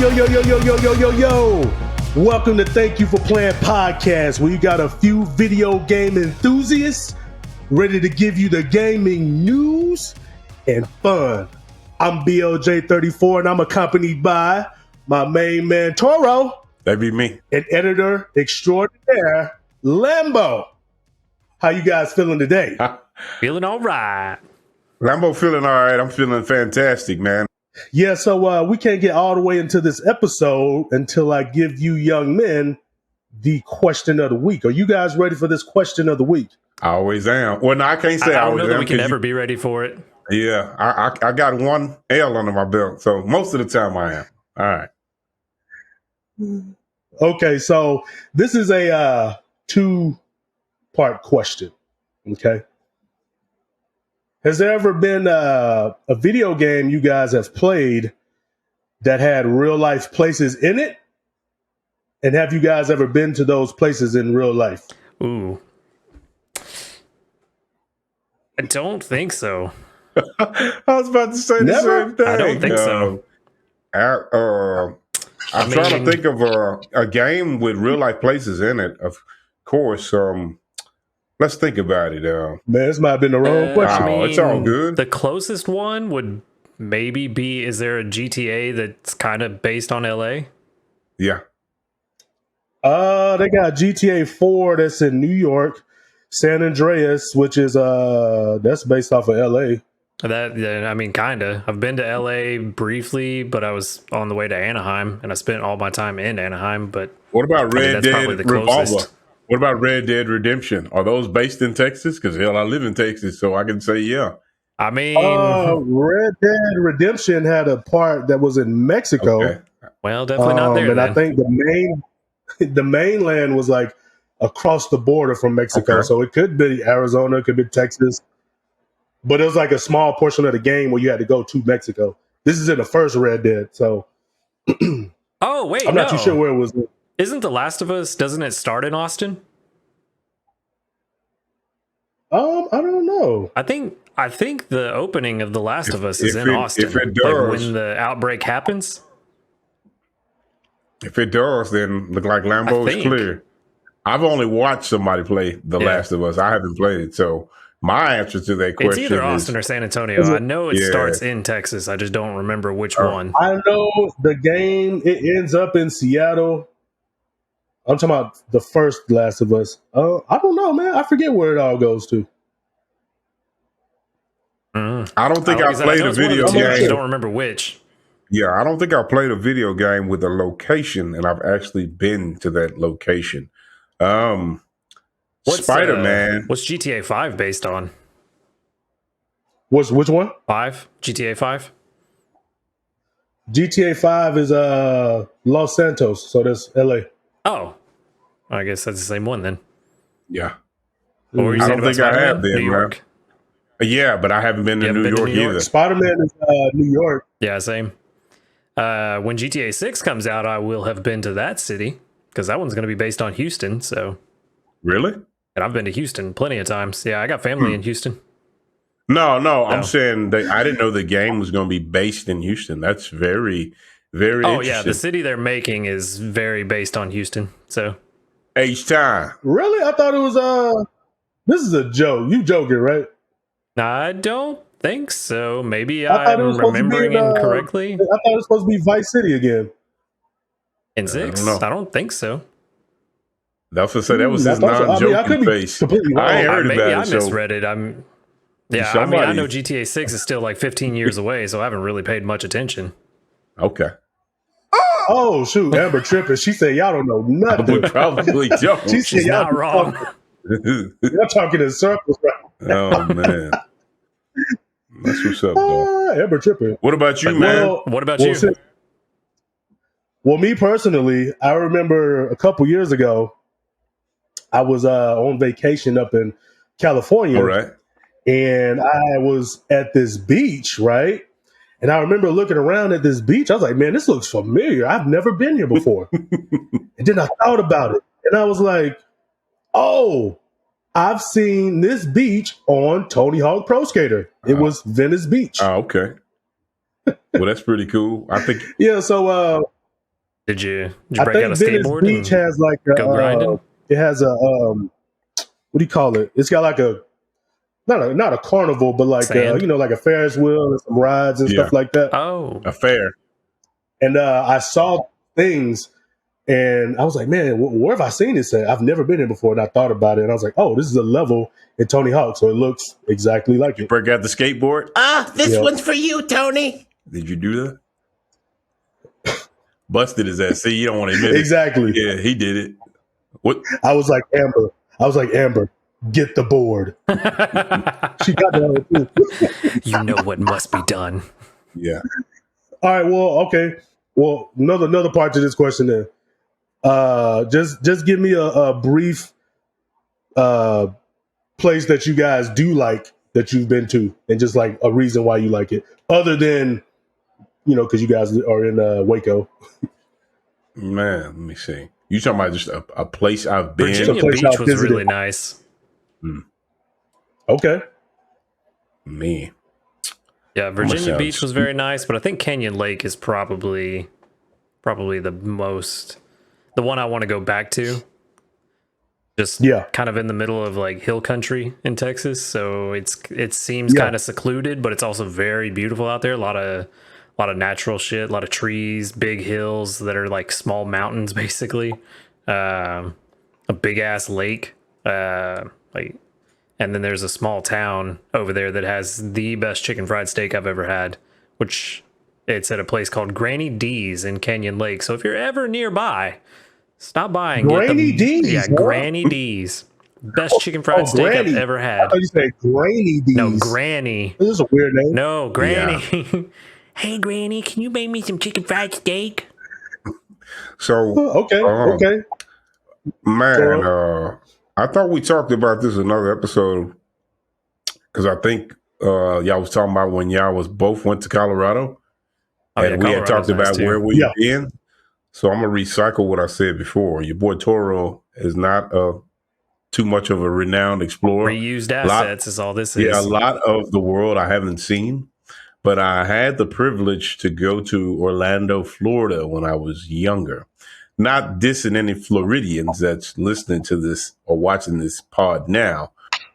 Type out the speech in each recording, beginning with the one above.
Yo. Welcome to Thank You for Playing Podcast, where you got a few video game enthusiasts ready to give you the gaming news and fun. I'm BLJ34, and I'm accompanied by my main man, Toro. That'd be me. And editor extraordinaire, Lambo. How you guys feeling today? Feeling all right. Lambo feeling all right. I'm feeling fantastic, man. Yeah, so we can't get all the way into this episode until I give you young men the question of the week. Are you guys ready for this question of the week? I always am. Well, no, I can't say I don't know that we can ever be ready for it. Yeah, I got one L under my belt, so most of the time I am. All right. Okay, so this is a two-part question, okay? Has there ever been a video game you guys have played that had real-life places in it? And have you guys ever been to those places in real life? Ooh. I don't think so. I was about to say the same thing. I don't think so. I'm trying to think of a game with real-life places in it, of course. Let's think about it. Man, this might have been the wrong question. It's all good. The closest one would maybe be, is there a GTA that's kind of based on LA? Yeah. They got GTA 4 that's in New York, San Andreas, which is that's based off of LA. Kind of. I've been to LA briefly, but I was on the way to Anaheim, and I spent all my time in Anaheim. But what about Red Dead Revolver? Closest. What about Red Dead Redemption? Are those based in Texas? Because hell, I live in Texas, so I can say yeah. I mean, Red Dead Redemption had a part that was in Mexico. Okay. Well, definitely not there. And then I think the mainland was like across the border from Mexico, so it could be Arizona, it could be Texas, but it was like a small portion of the game where you had to go to Mexico. This is in the first Red Dead, so. Oh wait, I'm not too sure where it was. Isn't The Last of Us? Doesn't it start in Austin? I don't know. I think the opening of The Last of Us is in Austin. If it does, like when the outbreak happens. If it does, then look like Lambo is clear. I've only watched somebody play The Last of Us. I haven't played it, so my answer to that question is either Austin or San Antonio. I know it starts in Texas. I just don't remember which one. I know the game, it ends up in Seattle. I'm talking about the first Last of Us. I don't know, man. I forget where it all goes to. I don't think I played a video game. I don't remember which. Yeah, I don't think I played a video game with a location, and I've actually been to that location. Spider-Man. What's GTA 5 based on? Which one? 5? GTA 5? GTA 5 is Los Santos, so that's LA. Oh, I guess that's the same one then. Yeah. I don't think I have been. New York. Yeah, but I haven't been to New York either. Spider-Man is New York. Yeah, same. When GTA 6 comes out, I will have been to that city because that one's going to be based on Houston. So, really? And I've been to Houston plenty of times. Yeah, I got family in Houston. No, I'm saying I didn't know the game was going to be based in Houston. That's very, very interesting. Yeah, the city they're making is very based on Houston. So, H-Time. Really? I thought it was this is a joke. You joking, right? I don't think so. Maybe I'm remembering incorrectly. I thought it was supposed to be Vice City again. In 6? I don't think so. That's what I said. That was his non-joking face. I ain't heard about it. I misread it. I know GTA 6 is still like 15 years away, so I haven't really paid much attention. Okay. Oh, shoot. Amber tripping. She said, y'all don't know nothing. We probably don't. She's not wrong. You're talking in circles, right? Oh, man. That's what's up, though. Amber tripping. What about you, man? What about you? Well, me personally, I remember a couple years ago, I was on vacation up in California. All right. And I was at this beach, right? And I remember looking around at this beach. I was like, man, this looks familiar. I've never been here before. And then I thought about it. And I was like, oh, I've seen this beach on Tony Hawk Pro Skater. It was Venice Beach. Oh, okay. Well, that's pretty cool. I think. Yeah. So Did you I break out a think Venice skateboard Beach and has like go grinding? it has a what do you call it? It's got like a not a carnival, but like Sand? like a Ferris wheel and some rides and Yeah. stuff like that. Oh, A fair. And I saw things, and I was like, man, where have I seen this at? I've never been here before, and I thought about it, and I was like, oh, this is a level in Tony Hawk, so it looks exactly like it. Break out the skateboard. This one's for you, Tony. Did you do that? Busted his ass. See, you don't want to admit it. Exactly. Yeah, he did it. What? I was like, Amber, get the board. She got that one too. you know what must be done. Yeah. All right. Well, okay. Well, another part to this question then. Just give me a brief place that you guys do like that you've been to, and just like a reason why you like it, other than because you guys are in Waco. Man, let me see. You talking about just a place I've been? Virginia Beach was really nice. Okay. Me. Yeah, Virginia Beach was very nice, but I think Canyon Lake is probably the one I want to go back to. Just kind of in the middle of like hill country in Texas, so it seems kind of secluded, but it's also very beautiful out there. A lot of natural shit, a lot of trees, big hills that are like small mountains, basically. A big ass lake, and then there's a small town over there that has the best chicken fried steak I've ever had, which it's at a place called Granny D's in Canyon Lake. So if you're ever nearby, stop by and Granny get them. D's. Yeah, Granny D's. Best chicken fried steak I've ever had. I thought you said Granny D's. No, Granny. This is a weird name. No, Granny. Yeah. Hey, Granny, can you make me some chicken fried steak? So, okay. Man, I thought we talked about this in another episode, because I think y'all was talking about when y'all both went to Colorado, and we had talked about where we've been. So I'm gonna recycle what I said before. Your boy Toro is not too much of a renowned explorer. Reused assets is all this is. Yeah, a lot of the world I haven't seen, but I had the privilege to go to Orlando, Florida when I was younger. Not dissing any Floridians that's listening to this or watching this pod now,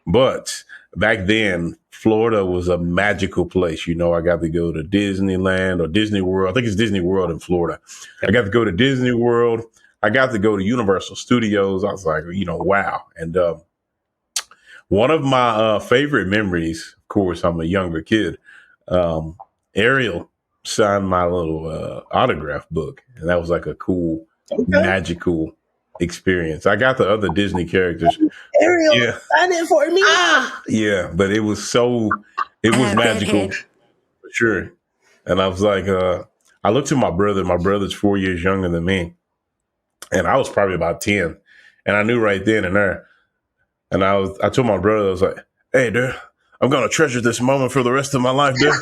but back then, Florida was a magical place. I got to go to Disneyland or Disney World. I think it's Disney World in Florida. I got to go to Disney World. I got to go to Universal Studios. I was like, wow. And one of my favorite memories, of course, I'm a younger kid. Ariel signed my little autograph book, and that was like a cool, magical experience. I got the other Disney characters. Ariel, sign it for me. Yeah, but it was magical for sure. And I was like, I looked at my brother. My brother's 4 years younger than me, and I was probably about 10. And I knew right then and there. And I told my brother, I was like, "Hey, dude, I'm gonna treasure this moment for the rest of my life, dude."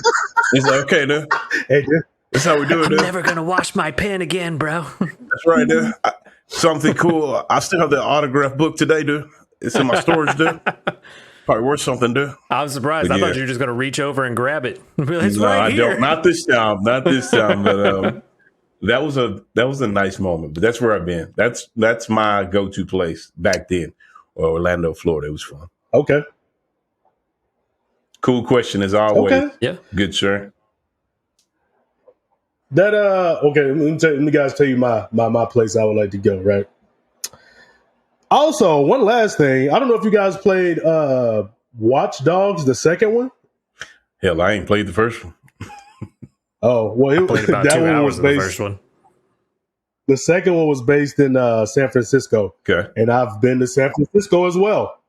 He's like, "Okay, dude. Hey, dude. That's how we do it, dude. I'm never gonna wash my pen again, bro." That's right, dude. Something cool. I still have that autograph book today, dude. It's in my storage, dude. Probably worth something, dude. I'm surprised. I thought you were just gonna reach over and grab it. It's no, right I here. don't. Not this time. Not this time. But that was a nice moment. But that's where I've been. That's my go-to place back then, Orlando, Florida. It was fun. Okay. Cool question as always. Okay. Yeah. Good, sir. That okay. Let me guys tell you my place I would like to go. Right. Also, one last thing. I don't know if you guys played Watch Dogs, the second one. Hell, I ain't played the first one. Oh well, played about that 2 one hours was of the based. first one. The second one was based in San Francisco. Okay. And I've been to San Francisco as well.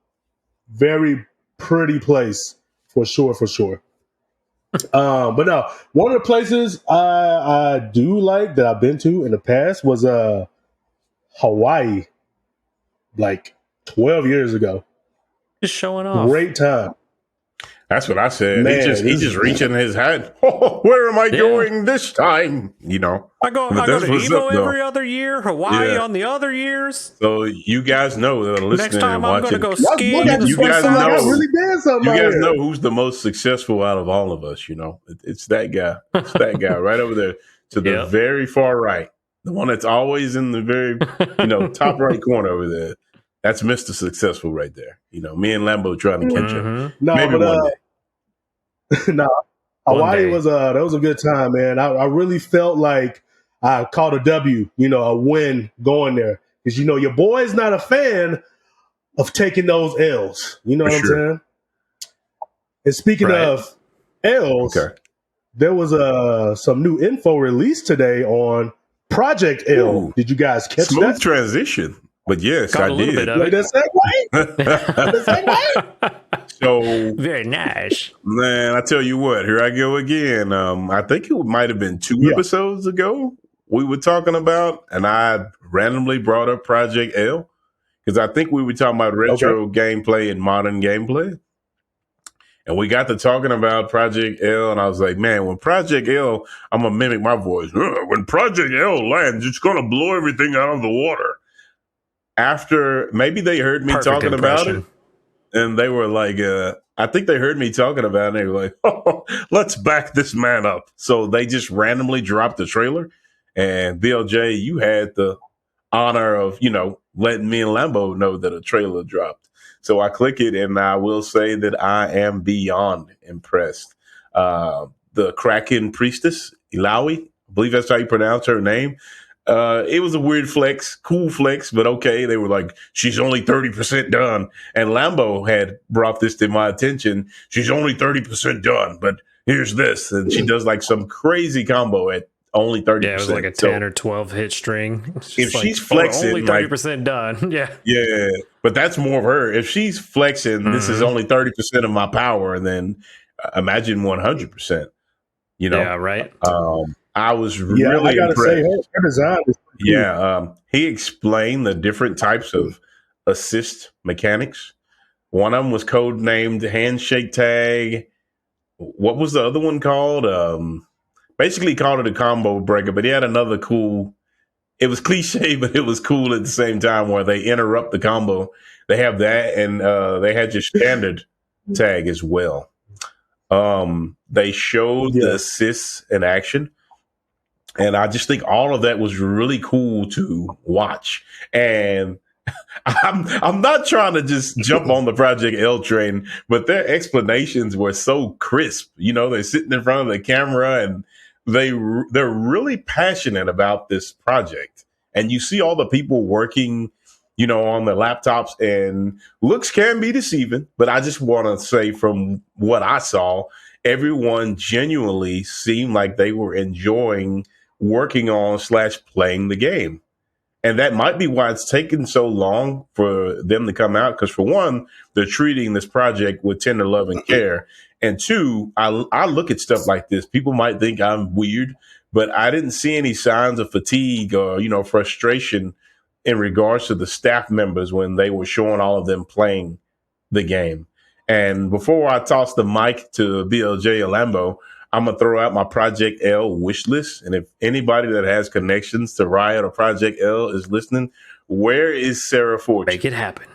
Very pretty place for sure. But no, one of the places I do like that I've been to in the past was Hawaii, like 12 years ago. Just showing off. Great time. That's what I said. Man, he just reaching his head. Oh, where am I going this time? I go to Evo every other year, Hawaii on the other years. So you guys know that are listening. Next time I'm going to go skiing. You guys know know who's the most successful out of all of us. It's that guy. It's that guy right over there to the very far right. The one that's always in the very, top right corner over there. That's Mr. Successful right there. Me and Lambo trying to catch up. No, Maybe but one day. no, Hawaii was that was a good time, man. I really felt like I caught a W, a win going there. Because your boy's not a fan of taking those L's. You know what I'm saying? And speaking of L's, there was some new info released today on Project L. Ooh, did you guys catch that? Smooth transition. But yes, I did. Bit of like that So very nice. Man, I tell you what, here I go again. I think it might have been 2 episodes ago we were talking about, and I randomly brought up Project L because I think we were talking about retro gameplay and modern gameplay. And we got to talking about Project L, and I was like, man, when Project L, I'm going to mimic my voice. When Project L lands, it's going to blow everything out of the water. After, maybe they heard me talking about it, and they were like, I think they heard me talking about it, and they were like, oh, let's back this man up. So they just randomly dropped the trailer, and BLJ, you had the honor of, letting me and Lambo know that a trailer dropped. So I click it, and I will say that I am beyond impressed. The Kraken priestess, Ilawi, I believe that's how you pronounce her name. It was a weird flex, cool flex, but okay. They were like, she's only 30% done. And Lambo had brought this to my attention. She's only 30% done, but here's this. And she does like some crazy combo at only 30%. Yeah, it was like a 10 or 12 hit string. If she's flexing, only 30% done. Yeah. Yeah. But that's more of her. If she's flexing, this is only 30% of my power. And then imagine 100%, Yeah, right. I was really impressed. Say, her design is cool. He explained the different types of assist mechanics. One of them was codenamed handshake tag. What was the other one called? Basically called it a combo breaker, but he had another cool. It was cliche, but it was cool at the same time where they interrupt the combo. They have that, and they had your standard tag as well. They showed the assists in action. And I just think all of that was really cool to watch. And I'm not trying to just jump on the Project L train, but their explanations were so crisp. They're sitting in front of the camera and they're really passionate about this project. And you see all the people working, on the laptops, and looks can be deceiving. But I just want to say from what I saw, everyone genuinely seemed like they were enjoying working on / playing the game. And that might be why it's taken so long for them to come out. Because for one, they're treating this project with tender love and care. And two, I look at stuff like this. People might think I'm weird, but I didn't see any signs of fatigue or, frustration in regards to the staff members when they were showing all of them playing the game. And before I toss the mic to BLJ or Lambo, I'm going to throw out my Project L wish list. And if anybody that has connections to Riot or Project L is listening, where is Sarah Fortune? Make it happen.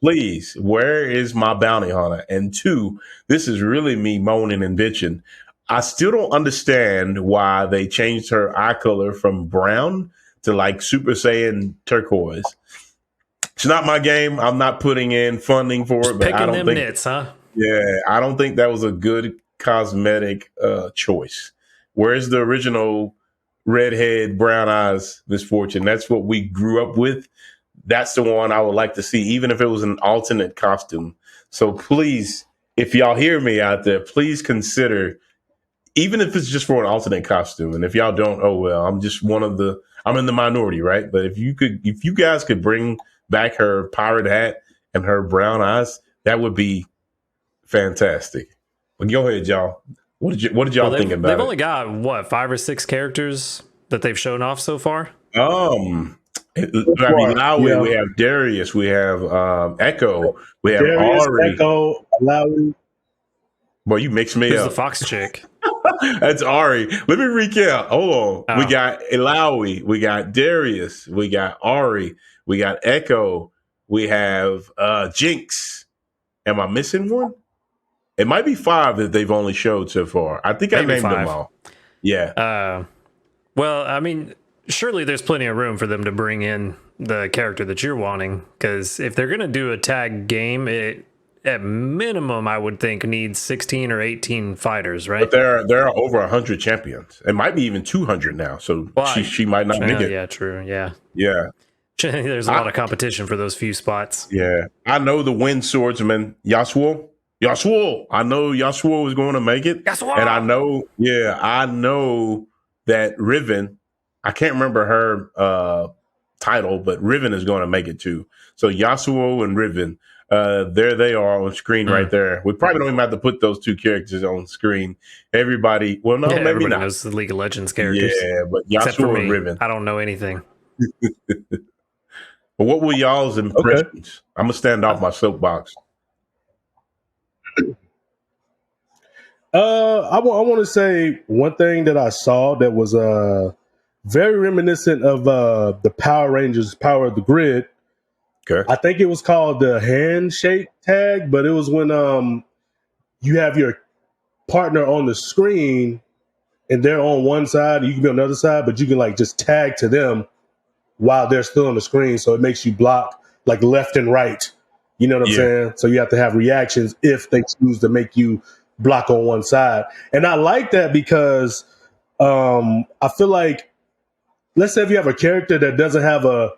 Please, where is my bounty hunter? And two, this is really me moaning and bitching. I still don't understand why they changed her eye color from brown to like Super Saiyan turquoise. It's not my game. I'm not putting in funding for it, but I don't think nits, huh? Yeah, I don't think that was a good cosmetic choice. Where's the original redhead, brown eyes, Misfortune? That's what we grew up with. That's the one I would like to see, even if it was an alternate costume. So please, if y'all hear me out there, please consider, even if it's just for an alternate costume. And if y'all don't, oh well, I'm in the minority, right? But if you guys could bring back her pirate hat and her brown eyes, that would be fantastic. But go ahead, y'all. What did y'all think about it? They've only got 5 or 6 characters that they've shown off so far. Lowry, we have Darius, we have Echo, we have Darius, Ari. Echo, Lowry. Boy, you mixed me Who's up. the fox chick? That's Ari. Let me recount. Hold on. Oh. We got Ilawi, we got Darius, we got Ari, we got Echo, we have Jinx. Am I missing one? It might be 5 that they've only showed so far. I think maybe I named 5. Them all. Yeah. Well, I mean, surely there's plenty of room for them to bring in the character that you're wanting. Because if they're gonna do a tag game, it at minimum I would think needs 16 or 18 fighters, right? But there are over 100 champions. It might be even 200 now. So she might not make it. Yeah, true. Yeah. There's a lot of competition for those few spots. Yeah, I know the wind swordsman Yasuo. I know Yasuo is going to make it, and I know that Riven. I can't remember her title, but Riven is going to make it too. So Yasuo and Riven, there they are on screen right there. We probably don't even have to put those two characters on screen. Everybody, well, no, maybe everybody not. knows the League of Legends characters. Yeah, but Yasuo and Riven. I don't know anything. But what were y'all's impressions? Okay. I'm gonna stand off my soapbox. I want to say one thing that I saw that was very reminiscent of the Power Rangers Power of the Grid. Okay. I think it was called the handshake tag, but it was when you have your partner on the screen and they're on one side, you can be on the other side, but you can like just tag to them while they're still on the screen. So it makes you block like left and right. You know what I'm saying? So you have to have reactions if they choose to make you block on one side. And I like that because I feel like, let's say if you have a character that doesn't have a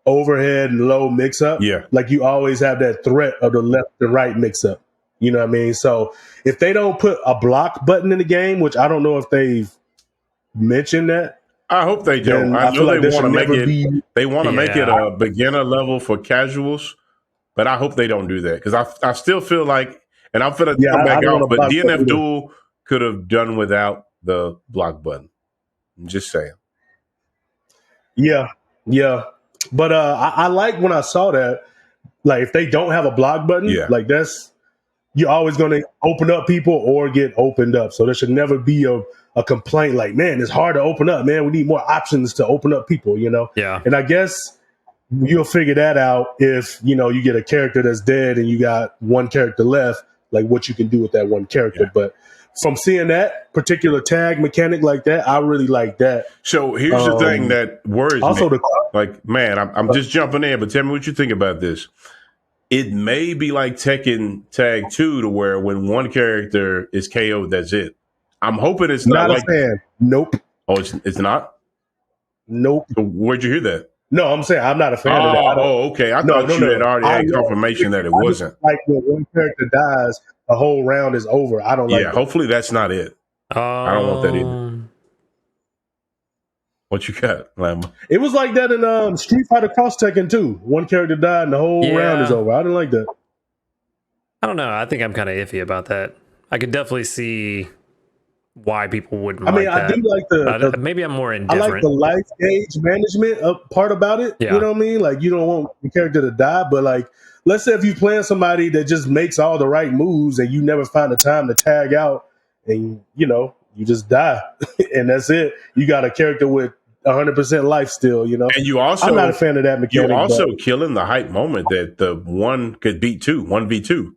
overhead and low mix up, like you always have that threat of the left and right mix up. You know what I mean? So if they don't put a block button in the game, which I don't know if they've mentioned that, I hope they don't. I know like they want to make it. They want to make it a beginner level for casuals, but I hope they don't do that because I still feel like, and I'm gonna come back out. But DNF Duel could have done without the block button. I'm just saying. Yeah. But I like when I saw that. Like if they don't have a block button, like you're always going to open up people or get opened up. So there should never be a complaint like, man, it's hard to open up, man. We need more options to open up people, you know? Yeah. And I guess you'll figure that out if, you get a character that's dead and you got one character left, like what you can do with that one character. Yeah. But from seeing that particular tag mechanic like that, I really like that. So here's the thing that worries me. I'm just jumping in, but tell me what you think about this. It may be like Tekken Tag 2 to where when one character is KO'd, that's it. I'm hoping it's not like... a fan. Nope. Oh, it's not? Nope. So where'd you hear that? No, I'm saying I'm not a fan of that. Oh, okay. I thought you had already had confirmation that it wasn't. Like when one character dies, the whole round is over. I don't like that. Hopefully that's not it. I don't want that either. What you got, Lamba? It was like that in Street Fighter Cross Tekken 2. One character died and the whole round is over. I didn't like that. I don't know. I think I'm kind of iffy about that. I could definitely see why people wouldn't I do like the maybe I'm more indifferent. I like the life gauge management part about it. Yeah. You know what I mean? Like you don't want the character to die, but like let's say if you're playing somebody that just makes all the right moves and you never find the time to tag out and you just die and that's it. You got a character with 100% life still, And you also, I'm not a fan of that mechanic. You're also killing the hype moment that the one could beat two, 1v2.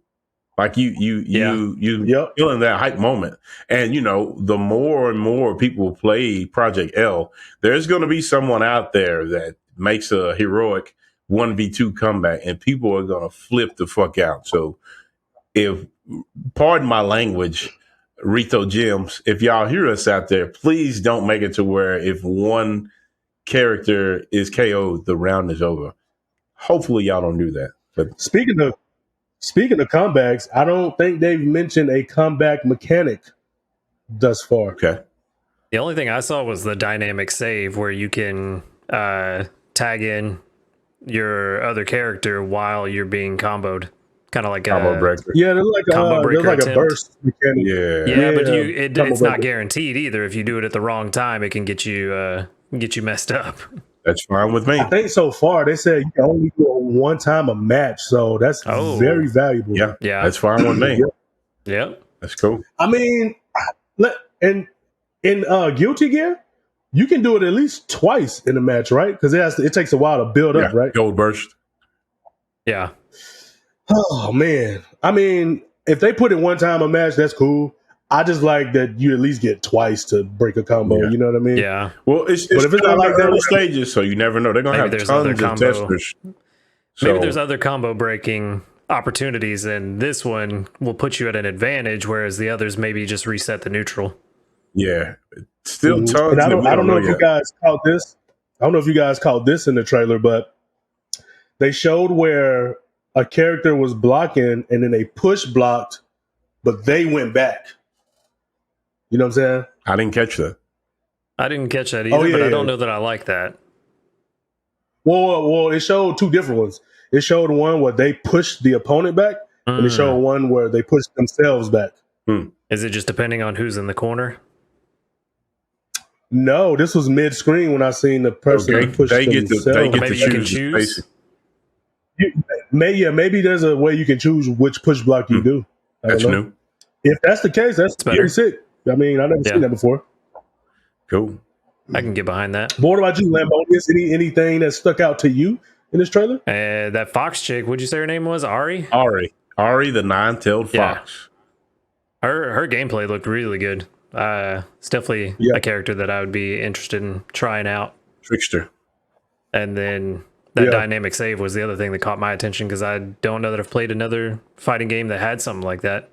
Like you killing that hype moment. And the more and more people play Project L, there's going to be someone out there that makes a heroic 1v2 comeback and people are going to flip the fuck out. So pardon my language, Rito Gems, if y'all hear us out there, please don't make it to where if one character is KO'd, the round is over. Hopefully y'all don't do that. But speaking of comebacks, I don't think they've mentioned a comeback mechanic thus far. Okay. The only thing I saw was the dynamic save where you can tag in your other character while you're being comboed. Kind of like combo breaker. Yeah, there's like a burst mechanic. Yeah, but it's not guaranteed either. If you do it at the wrong time, it can get you messed up. That's fine with me. I think so far they said you can only do it one time a match, so that's very valuable. Yeah, that's fine with me. Yeah, that's cool. I mean, in Guilty Gear, you can do it at least twice in a match, right? Because it takes a while to build up, right? Gold burst. Yeah. Oh man, I mean, if they put it one time a match, that's cool. I just like that you at least get twice to break a combo. Yeah. You know what I mean? Yeah. Well, it's But if it's not like that, early stages, so you never know. They're gonna Maybe have there's other tons of combo. testers. Maybe So there's other combo breaking opportunities, and this one will put you at an advantage, whereas the others maybe just reset the neutral. yeah, still And tons I that we don't know if you yet. guys caught this. I don't know if you guys caught this in the trailer, but they showed where a character was blocking and then they push blocked, but they went back. You know what I'm saying? I didn't catch that. I didn't catch that either, but I don't know that I like that. Well, it showed two different ones. It showed one where they pushed the opponent back, and it showed one where they pushed themselves back. Is it just depending on who's in the corner? No, this was mid-screen when I seen the person push they get themselves. to Maybe you can choose. Maybe there's a way you can choose which push block you do. That's new. If that's the case, that's pretty sick. I mean, I've never seen that before. Cool. I can get behind that. But what about you, Lambonius? Anything that stuck out to you in this trailer? That fox chick, what'd you say her name was? Ari, the nine-tailed fox. Her gameplay looked really good. It's definitely a character that I would be interested in trying out. Trickster. And then that dynamic save was the other thing that caught my attention, because I don't know that I've played another fighting game that had something like that.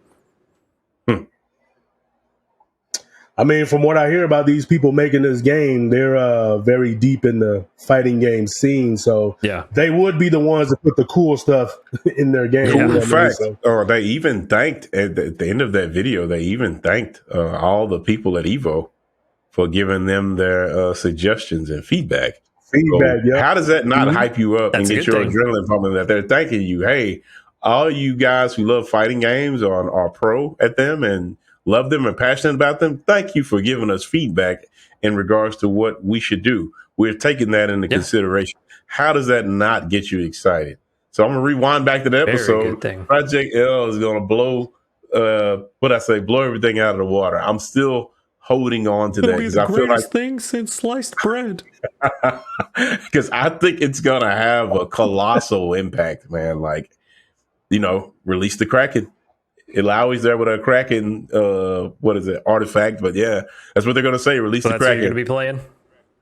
I mean, from what I hear about these people making this game, they're very deep in the fighting game scene. So they would be the ones that put the cool stuff in their game. Cool. In fact, they even thanked at the end of that video. They even thanked all the people at Evo for giving them their suggestions and feedback. How does that not hype you up and get your adrenaline pumping? That they're thanking you. Hey, all you guys who love fighting games are pro at them and love them and passionate about them. Thank you for giving us feedback in regards to what we should do. We're taking that into consideration. How does that not get you excited? So I'm going to rewind back to the episode. Project L is going to blow, blow everything out of the water. I'm still holding on to that because I feel like thing since sliced bread. Because I think it's going to have a colossal impact, man. Like, release the Kraken. It'll always there with a Kraken, artifact? But yeah, that's what they're going to say. Release the Kraken. That's what you're going to be playing?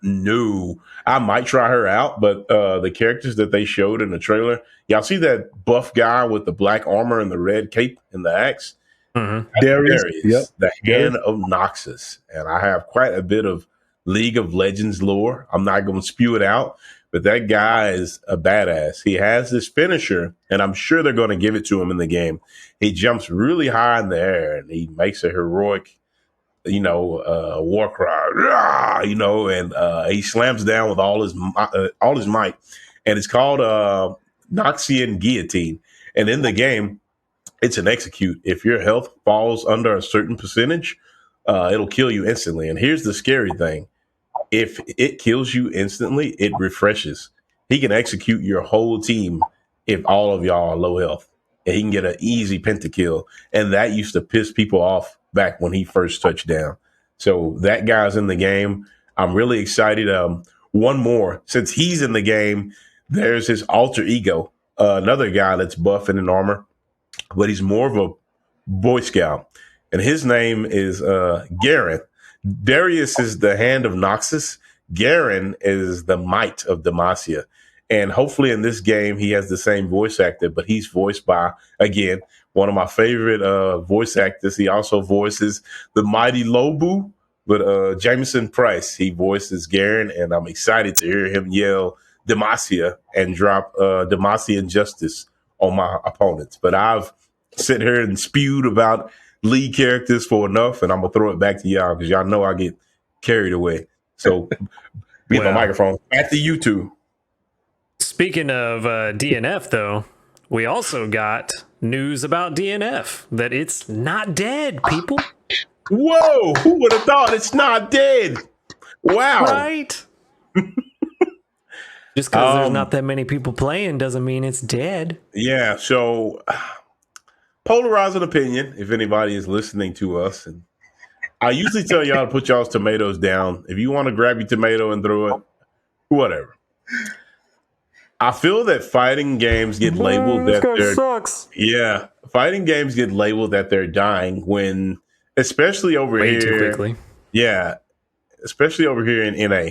No, I might try her out, but the characters that they showed in the trailer, y'all see that buff guy with the black armor and the red cape and the axe? Mm-hmm. Darius, the Hand of Noxus. And I have quite a bit of League of Legends lore. I'm not going to spew it out, but that guy is a badass. He has this finisher, and I'm sure they're going to give it to him in the game. He jumps really high in the air, and he makes a heroic, war cry, and he slams down with all his might. And it's called Noxian Guillotine. And in the game, it's an execute. If your health falls under a certain percentage, it'll kill you instantly. And here's the scary thing. If it kills you instantly, it refreshes. He can execute your whole team if all of y'all are low health. And he can get an easy pentakill. And that used to piss people off back when he first touched down. So that guy's in the game. I'm really excited. One more. Since he's in the game, there's his alter ego. Another guy that's buff and in armor, but he's more of a Boy Scout. And his name is Garen. Darius is the Hand of Noxus. Garen is the Might of Demacia. And hopefully in this game, he has the same voice actor, but he's voiced by, again, one of my favorite voice actors. He also voices the mighty Lobu, but Jameson Price, he voices Garen, and I'm excited to hear him yell Demacia and drop Demacian justice on my opponents. But I've sit here and spewed about lead characters for enough, and I'm going to throw it back to y'all because y'all know I get carried away. So, be my microphone. Back to you two. Speaking of DNF, though, we also got news about DNF, that it's not dead, people. Whoa, who would have thought it's not dead? Wow. Right? Just because there's not that many people playing doesn't mean it's dead. Yeah, so polarizing opinion, if anybody is listening to us. And I usually tell y'all to put y'all's tomatoes down. If you want to grab your tomato and throw it, whatever. I feel that fighting games get labeled that they're sucks. Yeah, fighting games get labeled that they're dying when especially over way here. Too quickly. Yeah, especially over here in NA.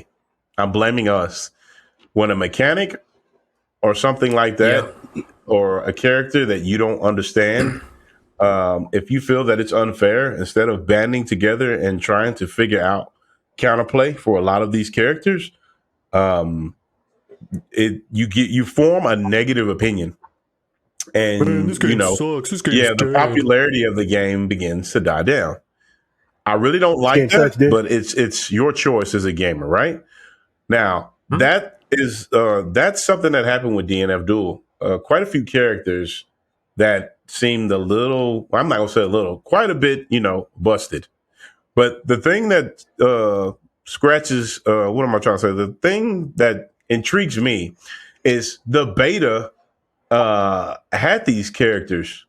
I'm blaming us. When a mechanic or something like that, or a character that you don't understand, if you feel that it's unfair, instead of banding together and trying to figure out counterplay for a lot of these characters, you form a negative opinion, and Man, this game sucks. This game's the dead. popularity of the game begins to die down. I really don't like that, but it's your choice as a gamer, right? Now that's something that happened with DNF Duel. Quite a few characters that seemed a little, I'm not gonna say a little, quite a bit, busted. But the thing that scratches, what am I trying to say? The thing that intrigues me is the beta had these characters.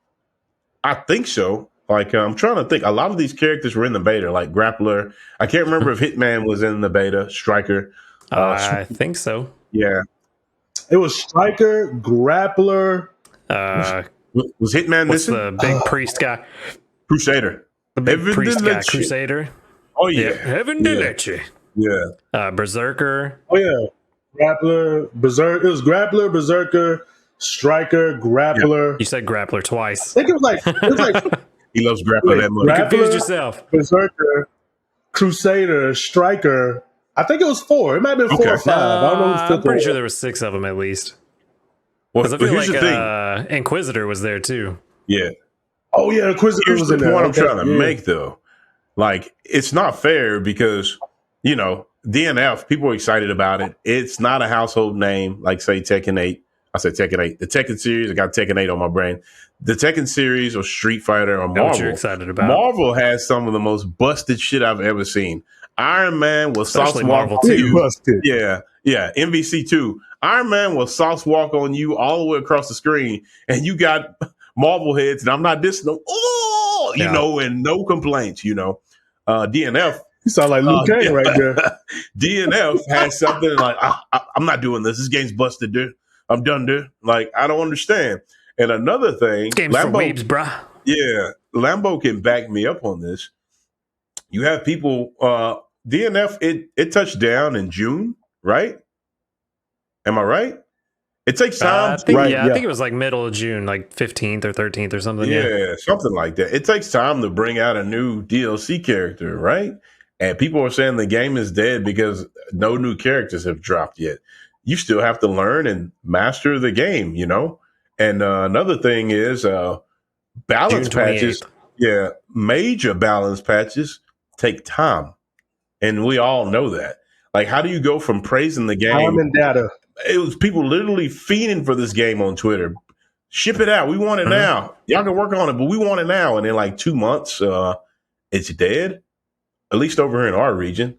I think so. Like, I'm trying to think. A lot of these characters were in the beta, like Grappler. I can't remember if Hitman was in the beta, Striker. I think so. Yeah. It was Striker, Grappler. Was Hitman what's missing? The big priest guy? Crusader. The big priest guy, Crusader. Oh, yeah. Heaven to let you. Yeah. Berserker. Oh, yeah. Grappler, Berserker. It was Grappler, Berserker, Striker, Grappler. Yeah. You said Grappler twice. I think it was like he loves Grappler that much. You confused yourself. Berserker, Crusader, Striker. I think it was 4. It might have been 4 or 5. I don't know. I'm pretty sure there were 6 of them at least. Because I feel like Inquisitor was there too. Yeah. Oh yeah, Inquisitor was in there. Here's the point I'm trying to make though. Like, it's not fair because, DNF, people are excited about it. It's not a household name like, say, Tekken 8. I said Tekken 8. The Tekken series, I got Tekken 8 on my brain. The Tekken series or Street Fighter or Marvel. What you're excited about. Marvel has some of the most busted shit I've ever seen. Iron Man will sauce walk on you. Busted. Yeah. MVC 2. Iron Man will sauce walk on you all the way across the screen, and you got Marvel heads, and I'm not dissing them. Oh, and no complaints, DNF. You sound like Luke Kane right there. DNF has something like, I'm not doing this. This game's busted, dude. I'm done, dude. Like, I don't understand. And another thing, game's for weebs, bruh. Yeah, Lambo can back me up on this. You have people, DNF, it touched down in June, right? Am I right? It takes time. I think it was like middle of June, like 15th or 13th or something. Yeah, something like that. It takes time to bring out a new DLC character, right? And people are saying the game is dead because no new characters have dropped yet. You still have to learn and master the game, And another thing is balance patches. Yeah, major balance patches take time. And we all know that. Like, how do you go from praising the game? Time and data. It was people literally fiending for this game on Twitter. Ship it out. We want it now. Y'all can work on it, but we want it now. And in like 2 months, it's dead. At least over here in our region.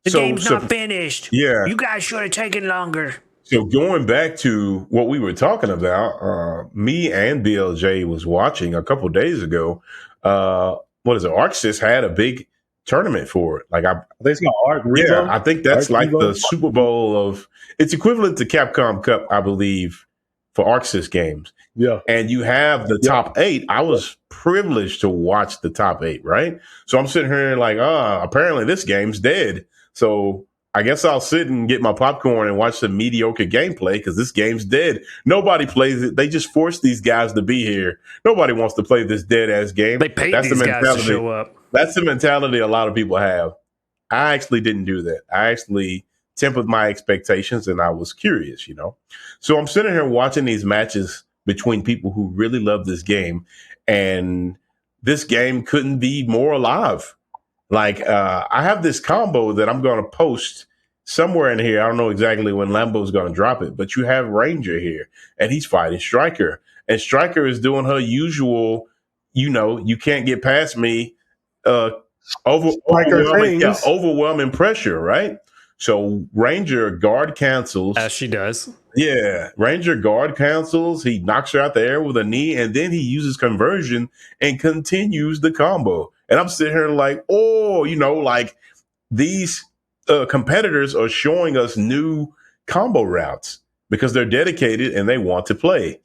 The game's not finished. Yeah. You guys should have taken longer. So going back to what we were talking about, me and BLJ was watching a couple days ago. What is it? ArcSys had a big tournament for it. Like I think it's called Arc Revo. Yeah, I think that's like the Super Bowl of. It's equivalent to Capcom Cup, I believe, for ArcSys games. Yeah, and you have the top 8. I was privileged to watch the top 8, right? So I'm sitting here like, apparently this game's dead. So I guess I'll sit and get my popcorn and watch some mediocre gameplay because this game's dead. Nobody plays it. They just force these guys to be here. Nobody wants to play this dead ass game. They paid these guys to show up. That's the mentality a lot of people have. I actually didn't do that. I actually tempered my expectations and I was curious, So I'm sitting here watching these matches between people who really love this game, and this game couldn't be more alive. Like, I have this combo that I'm going to post somewhere in here. I don't know exactly when Lambo's going to drop it, but you have Ranger here, and he's fighting Striker. And Striker is doing her usual, you can't get past me, overwhelming pressure, right? So Ranger guard cancels. As she does. Yeah. Ranger guard cancels. He knocks her out the air with a knee, and then he uses conversion and continues the combo. And I'm sitting here like, like these competitors are showing us new combo routes because they're dedicated and they want to play.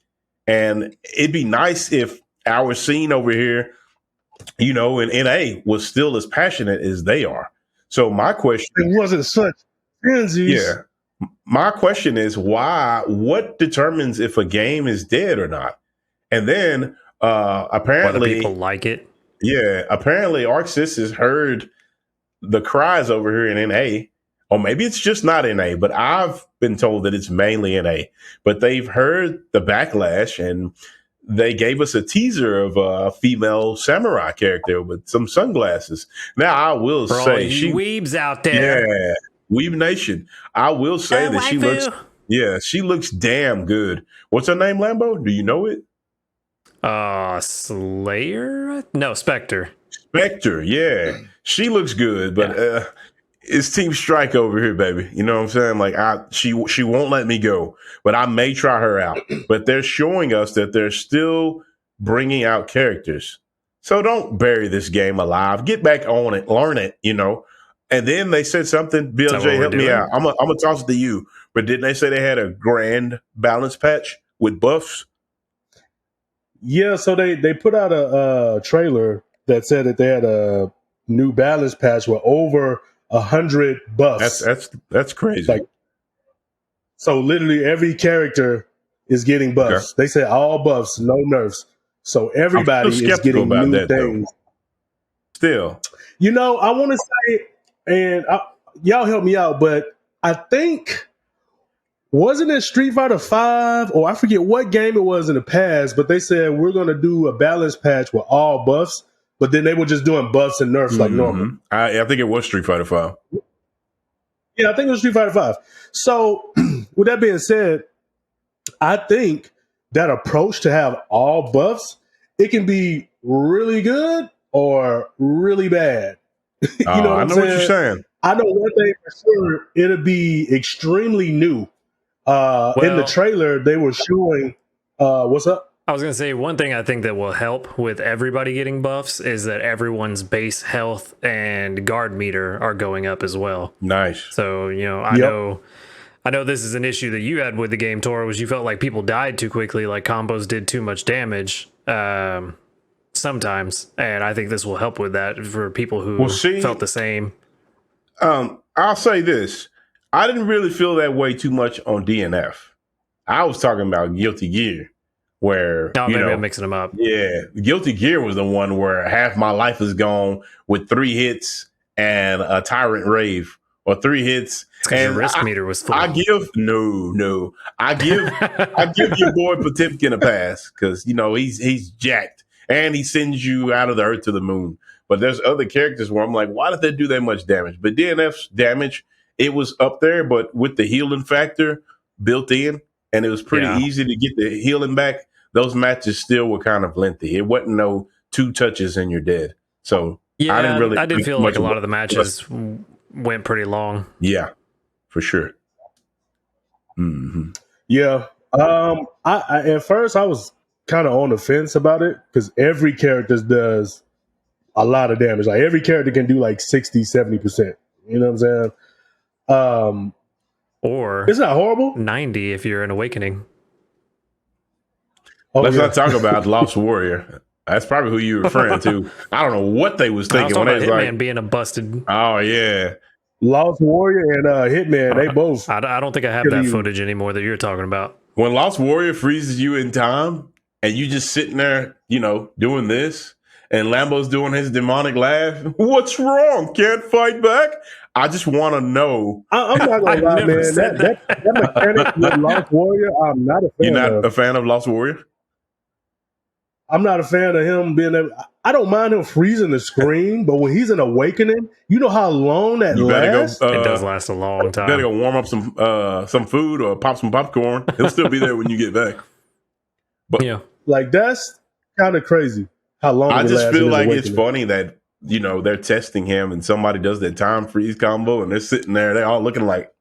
And it'd be nice if our scene over here you know, and NA was still as passionate as they are. So my question, it wasn't such frenzies. yeah, my question is why? What determines if a game is dead or not? And then Whether people apparently, like it. yeah, apparently ArcSys has heard the cries over here in NA, or maybe it's just not NA, but I've been told that it's mainly NA. But they've heard the backlash, and they gave us a teaser of a female samurai character with some sunglasses. Now, I will For all say, you weebs out there. yeah, Weeb Nation. I will say that she looks, waifu. yeah, she looks damn good. What's her name, Lambo? Do you know it? Slayer? No, Spectre. Spectre, yeah. She looks good, but it's Team Strike over here, baby. You know what I'm saying? Like she won't let me go, but I may try her out. But they're showing us that they're still bringing out characters. So don't bury this game alive. Get back on it, learn it, you know. And then they said something. BLJ, help me out. I'm gonna toss it to you. But didn't they say they had a grand balance patch with buffs? Yeah, so they put out a trailer that said that they had a new balance patch with over 100 buffs. That's crazy. Like, so literally every character is getting buffs. Okay. They said all buffs, no nerfs. So everybody is getting new things. Though. Still, you know, I want to say, and y'all help me out, but I think. Wasn't it Street Fighter 5 or I forget what game it was in the past, but they said we're going to do a balance patch with all buffs, but then they were just doing buffs and nerfs like normal. I think it was Street Fighter 5. Yeah, I think it was Street Fighter 5. So with that being said, I think that approach to have all buffs, it can be really good or really bad. You know what what you're saying. I know one thing for sure, it'll be extremely new. In the trailer, they were showing what's up? I was going to say one thing I think that will help with everybody getting buffs is that everyone's base health and guard meter are going up as well. Nice. So, you know, I know this is an issue that you had with the game, Tora, was you felt like people died too quickly, like combos did too much damage sometimes. And I think this will help with that for people who felt the same. I'll say this. I didn't really feel that way too much on DNF. I was talking about Guilty Gear, where maybe I'm mixing them up. Yeah, Guilty Gear was the one where half my life is gone with 3 hits and a Tyrant Rave, or 3 hits. And your risk meter was full. I give your boy Potemkin a pass because you know he's jacked and he sends you out of the earth to the moon. But there's other characters where I'm like, why did they do that much damage? But DNF's damage. It was up there, but with the healing factor built in, and it was pretty easy to get the healing back, those matches still were kind of lengthy. It wasn't no 2 touches and you're dead. So I did feel like a lot of the matches went pretty long. Yeah, for sure. Mm-hmm. Yeah. I at first I was kind of on the fence about it because every character does a lot of damage. Like every character can do like 60, 70%. You know what I'm saying? Or it's not horrible. 90 if you're an Awakening. Let's not talk about Lost Warrior. That's probably who you're referring to. I don't know what they was thinking when they was Hitman like being a busted. Oh yeah, Lost Warrior and Hitman. They both. I don't think I have that footage anymore that you're talking about. When Lost Warrior freezes you in time and you just sitting there, you know, doing this, and Lambo's doing his demonic laugh. What's wrong? Can't fight back? I just want to know. I'm not gonna lie, man. That mechanic with Lost Warrior, I'm not a fan. You're not a fan of Lost Warrior? I'm not a fan of him being able. I don't mind him freezing the screen, but when he's an Awakening, you know how long that lasts? It does last a long time. You better go warm up some food or pop some popcorn. He'll still be there when you get back. But yeah, like that's kind of crazy. How long? I just feel like it's funny that, you know, they're testing him and somebody does that time freeze combo and they're sitting there, they're all looking like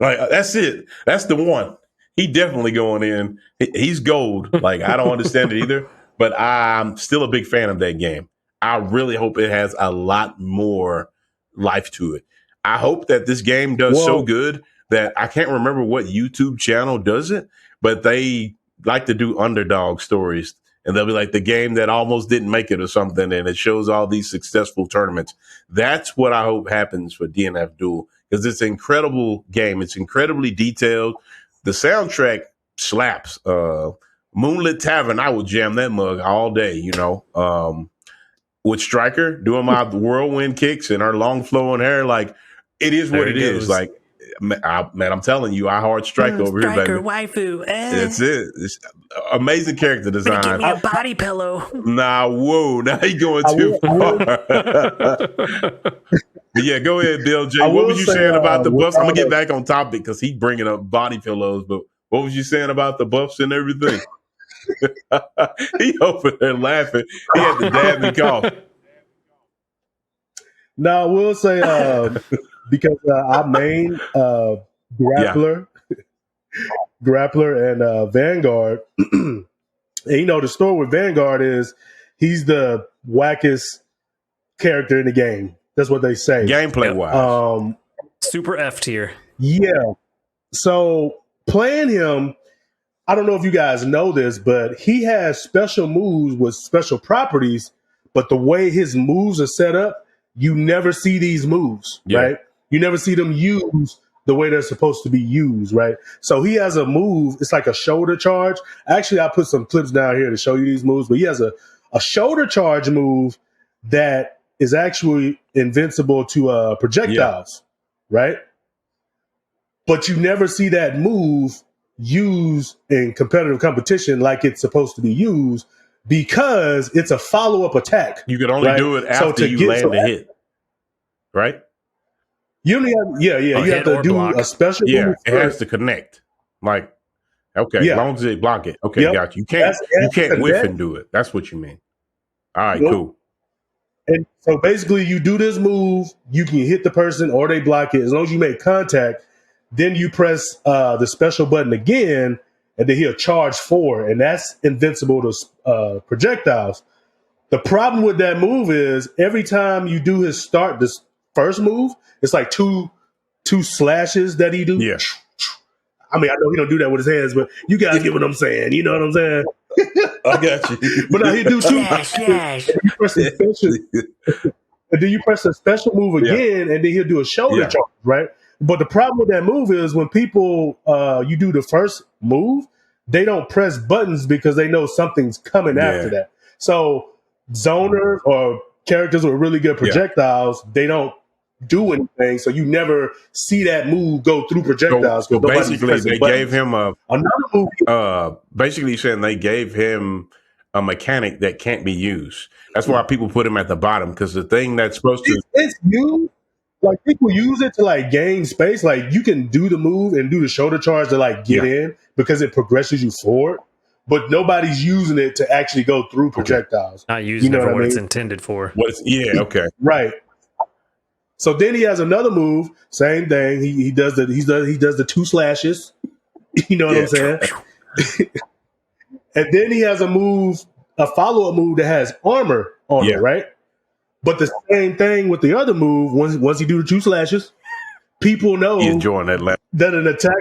that's it. That's the one. He definitely going in. He's gold. Like, I don't understand it either, but I'm still a big fan of that game. I really hope it has a lot more life to it. I hope that this game does so good that I can't remember what YouTube channel does it, but they like to do underdog stories. and they'll be like the game that almost didn't make it or something, and it shows all these successful tournaments. That's what I hope happens for DNF Duel, because it's an incredible game. It's incredibly detailed. The soundtrack slaps. Moonlit Tavern, I would jam that mug all day, with Stryker doing my whirlwind kicks and her long flowing hair. Like, it is what it is. Like, man, I'm telling you, I hard Stryker over here, baby. Waifu. That's it. It's amazing character design. Give me a body pillow. Nah, whoa. Now you going too far. But yeah, go ahead, Bill J. What was you saying about the buffs? I'm going to get back on topic because he's bringing up body pillows. But what was you saying about the buffs and everything? He over there laughing. He had to dab and cough. No, I will say because I main grappler and Vanguard. And the story with Vanguard is he's the wackest character in the game. That's what they say. Gameplay wise. Super F tier. Yeah. So playing him, I don't know if you guys know this, but he has special moves with special properties, but the way his moves are set up, you never see these moves, right? You never see them used the way they're supposed to be used, right? So he has a move, it's like a shoulder charge. Actually, I put some clips down here to show you these moves, but he has a shoulder charge move that is actually invincible to projectiles, right? But you never see that move used in competitive competition like it's supposed to be used because it's a follow-up attack. You can only do it after you land a hit, right? You only have, you have to do block. A special move. Yeah, it has to connect. Like, okay, as long as they block it. Okay, got you. You can't whiff and do it. That's what you mean. All right, cool. And so basically you do this move, you can hit the person or they block it. As long as you make contact, then you press the special button again, and then he'll charge forward, and that's invincible to projectiles. The problem with that move is every time you do this first move, it's like two slashes that he do. Yeah. I mean, I know he don't do that with his hands, but you guys get what I'm saying. You know what I'm saying? I got you. But now he do two. Yes. And then you press a special move again, and then he'll do a shoulder charge, right? But the problem with that move is when people, you do the first move, they don't press buttons because they know something's coming after that. So zoners or characters with really good projectiles, they don't do anything. So you never see that move go through projectiles. So basically, they gave him another move. Basically saying they gave him a mechanic that can't be used. That's why people put him at the bottom, because the thing that's supposed to... It's used. Like, people use it to like gain space. Like, you can do the move and do the shoulder charge to like get in because it progresses you forward, but nobody's using it to actually go through projectiles. Not using it for what it's intended for. Right. So then he has another move, same thing. He does the two slashes. You know what I'm saying? And then he has a follow-up move that has armor on it, right? But the same thing with the other move, once you do the two slashes, people know that an attack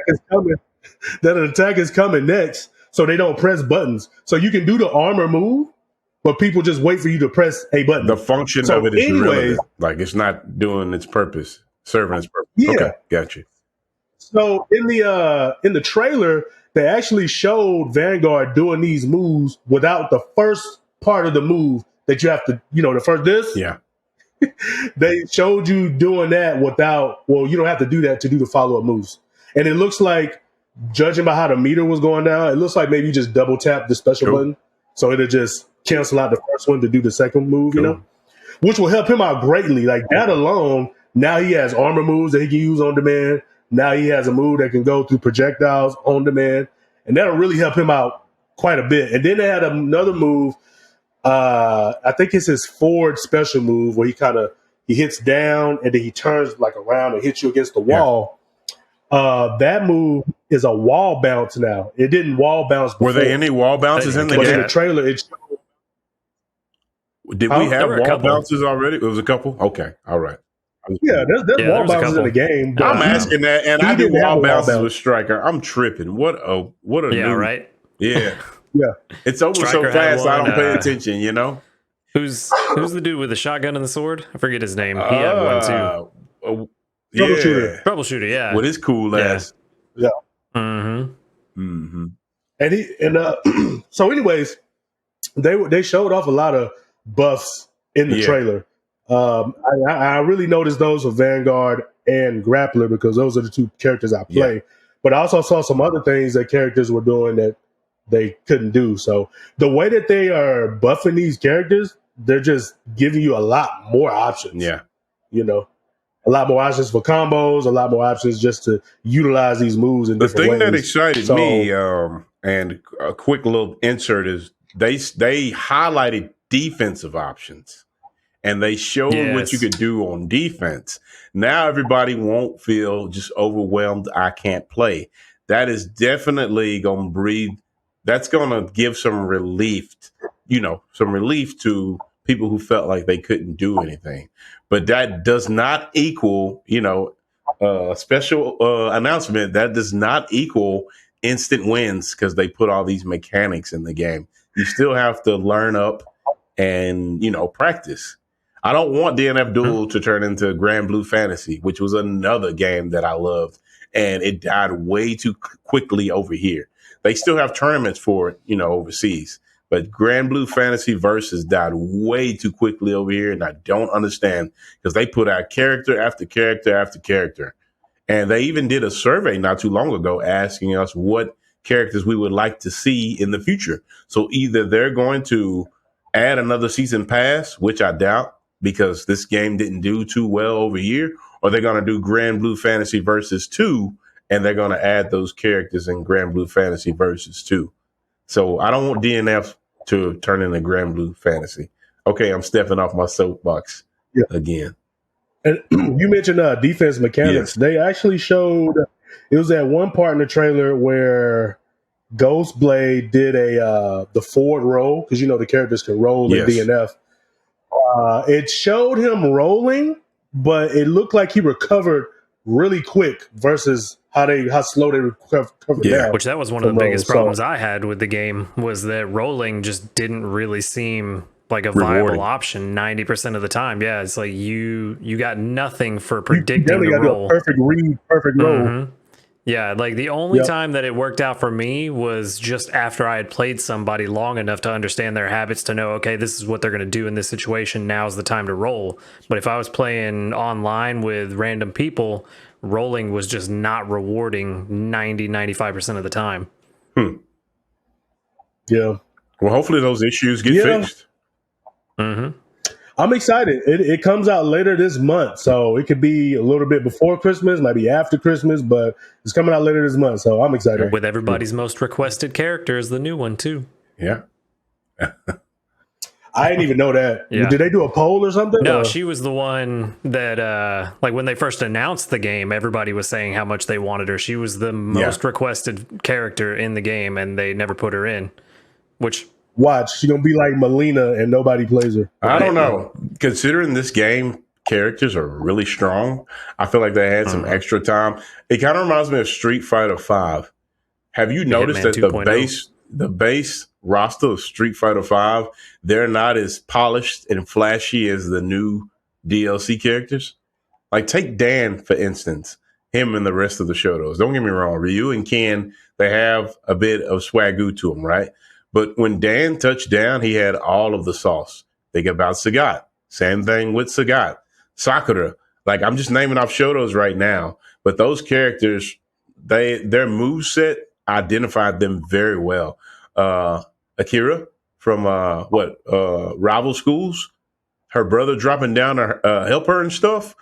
is coming next, so they don't press buttons. So you can do the armor move, but people just wait for you to press a button. The function of it is irrelevant. Like, it's not doing its purpose, serving its purpose. Yeah. Okay, got you. So in the trailer, they actually showed Vanguard doing these moves without the first part of the move that you have to, the first this. Yeah. They showed you doing that without, you don't have to do that to do the follow-up moves. And it looks like, judging by how the meter was going down, it looks like maybe you just double tap the special button. So it'll just cancel out the first one to do the second move, which will help him out greatly. Like, that alone, now he has armor moves that he can use on demand. Now he has a move that can go through projectiles on demand. And that'll really help him out quite a bit. And then they had another move. I think it's his forward special move where he hits down and then he turns like around and hits you against the wall. That move is a wall bounce now. It didn't wall bounce before. Were there any wall bounces in the game? In the trailer, did we have wall bounces already? It was a couple? Okay. All right. Yeah, there's wall bounces in the game. I'm asking that, and I did wall bounces with Stryker. I'm tripping. What a new... right? Yeah. Yeah. It's over Stryker so fast, I one, don't pay attention, you know? Who's the dude with the shotgun and the sword? I forget his name. He had one too. Troubleshooter. Yeah. Troubleshooter, yeah. With his cool ass. Yeah. Mm-hmm. Mm-hmm. And so anyways, they showed off a lot of buffs in the trailer. I really noticed those for Vanguard and Grappler because those are the two characters I play. Yeah. But I also saw some other things that characters were doing that they couldn't do. So the way that they are buffing these characters, they're just giving you a lot more options. Yeah. You know, a lot more options for combos, a lot more options just to utilize these moves in different ways. The thing that excited me, and a quick little insert, is they highlighted defensive options. And they showed what you could do on defense. Now everybody won't feel just overwhelmed. I can't play. That is definitely going to breathe. That's going to give some relief, some relief to people who felt like they couldn't do anything. But that does not equal, special announcement. That does not equal instant wins because they put all these mechanics in the game. You still have to learn up and, practice. I don't want DNF Duel to turn into Grand Blue Fantasy, which was another game that I loved, and it died way too quickly over here. They still have tournaments for it, overseas, but Grand Blue Fantasy Versus died way too quickly over here, and I don't understand because they put out character after character after character, and they even did a survey not too long ago asking us what characters we would like to see in the future. So either they're going to add another season pass, which I doubt, because this game didn't do too well over here, or they're going to do Grand Blue Fantasy Versus 2, and they're going to add those characters in Grand Blue Fantasy Versus 2. So I don't want DNF to turn into Grand Blue Fantasy. Okay, I'm stepping off my soapbox again. And you mentioned defense mechanics. Yes. They actually showed, it was at one part in the trailer where Ghostblade did the forward roll, because the characters can roll in DNF. It showed him rolling, but it looked like he recovered really quick versus how slow they recovered now. Which that was one of the biggest problems I had with the game, was that rolling just didn't really seem like a viable option 90% of the time. Yeah, it's like you got nothing for predicting the roll. Perfect read, perfect roll. Yeah, like the only time that it worked out for me was just after I had played somebody long enough to understand their habits to know, okay, this is what they're going to do in this situation. Now's the time to roll. But if I was playing online with random people, rolling was just not rewarding 95% of the time. Yeah. Well, hopefully those issues get fixed. I'm excited. It comes out later this month, so it could be a little bit before Christmas, might be after Christmas, but it's coming out later this month, so I'm excited. With everybody's most requested character is the new one, too. Yeah. I didn't even know that. Yeah. Did they do a poll or something? No, she was the one that, like, when they first announced the game, everybody was saying how much they wanted her. She was the most requested character in the game, and they never put her in, which... Watch, she's gonna be like Melina and nobody plays her. I don't know. Considering this game, characters are really strong. I feel like they had some extra time. It kind of reminds me of Street Fighter V. Have you noticed that the base roster of Street Fighter V, they're not as polished and flashy as the new DLC characters? Like take Dan, for instance, him and the rest of the Shotos. Don't get me wrong, Ryu and Ken, they have a bit of swagoo to them, right? But when Dan touched down, he had all of the sauce. Think about Sagat. Same thing with Sagat. Sakura. Like, I'm just naming off Shotos right now. But those characters, their moveset identified them very well. Akira from, Rival Schools. Her brother dropping down to help her and stuff.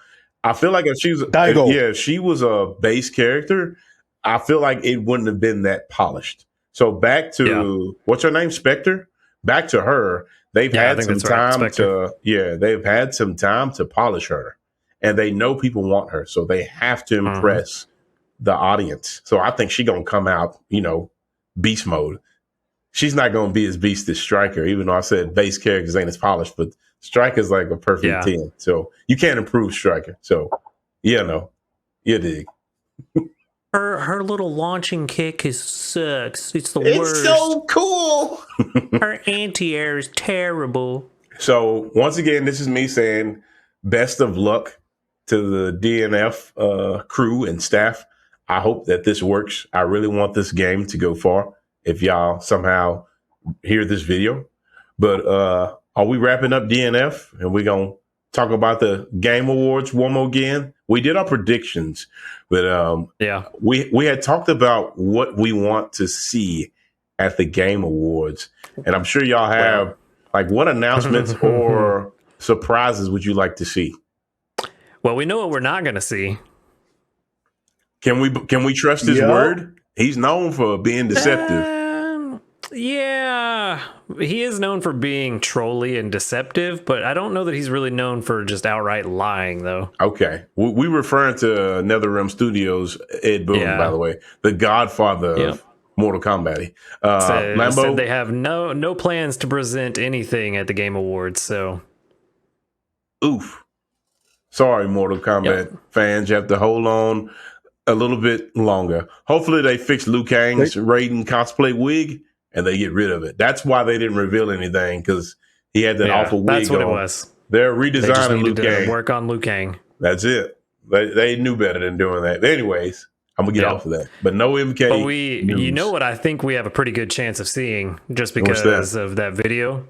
I feel like if she was a base character, I feel like it wouldn't have been that polished. So back to what's her name, Spectre? Back to her. They've had some time they've had some time to polish her, and they know people want her, so they have to impress the audience. So I think she's gonna come out, beast mode. She's not gonna be as beast as Stryker, even though I said base characters ain't as polished, but Stryker's like a perfect 10. So you can't improve Stryker. So you dig. Her little launching kick sucks. It's the It's worst. so cool. Her anti-air is terrible. So once again, this is me saying best of luck to the DNF crew and staff. I hope that this works. I really want this game to go far. If y'all somehow hear this video, but are we wrapping up DNF and we're gonna talk about the Game Awards one more again? We did our predictions, but we had talked about what we want to see at the Game Awards, and I'm sure y'all have like what announcements or surprises would you like to see? Well, we know what we're not going to see. Can we trust his word? He's known for being deceptive. Yeah, he is known for being trolly and deceptive, but I don't know that he's really known for just outright lying, though. Okay. We referring to NetherRealm Studios, Ed Boon, by the way, the godfather of Mortal Kombat. Said they have no plans to present anything at the Game Awards, so. Oof. Sorry, Mortal Kombat fans. You have to hold on a little bit longer. Hopefully they fix Liu Kang's Raiden cosplay wig and they get rid of it. That's why they didn't reveal anything, because he had that awful wig. That's what on. it was. They're redesigning Liu Kang. Work on Liu Kang. That's it. They knew better than doing that. But anyways, I'm gonna get off of that. But no MK. But you know what? I think we have a pretty good chance of seeing just because of that video.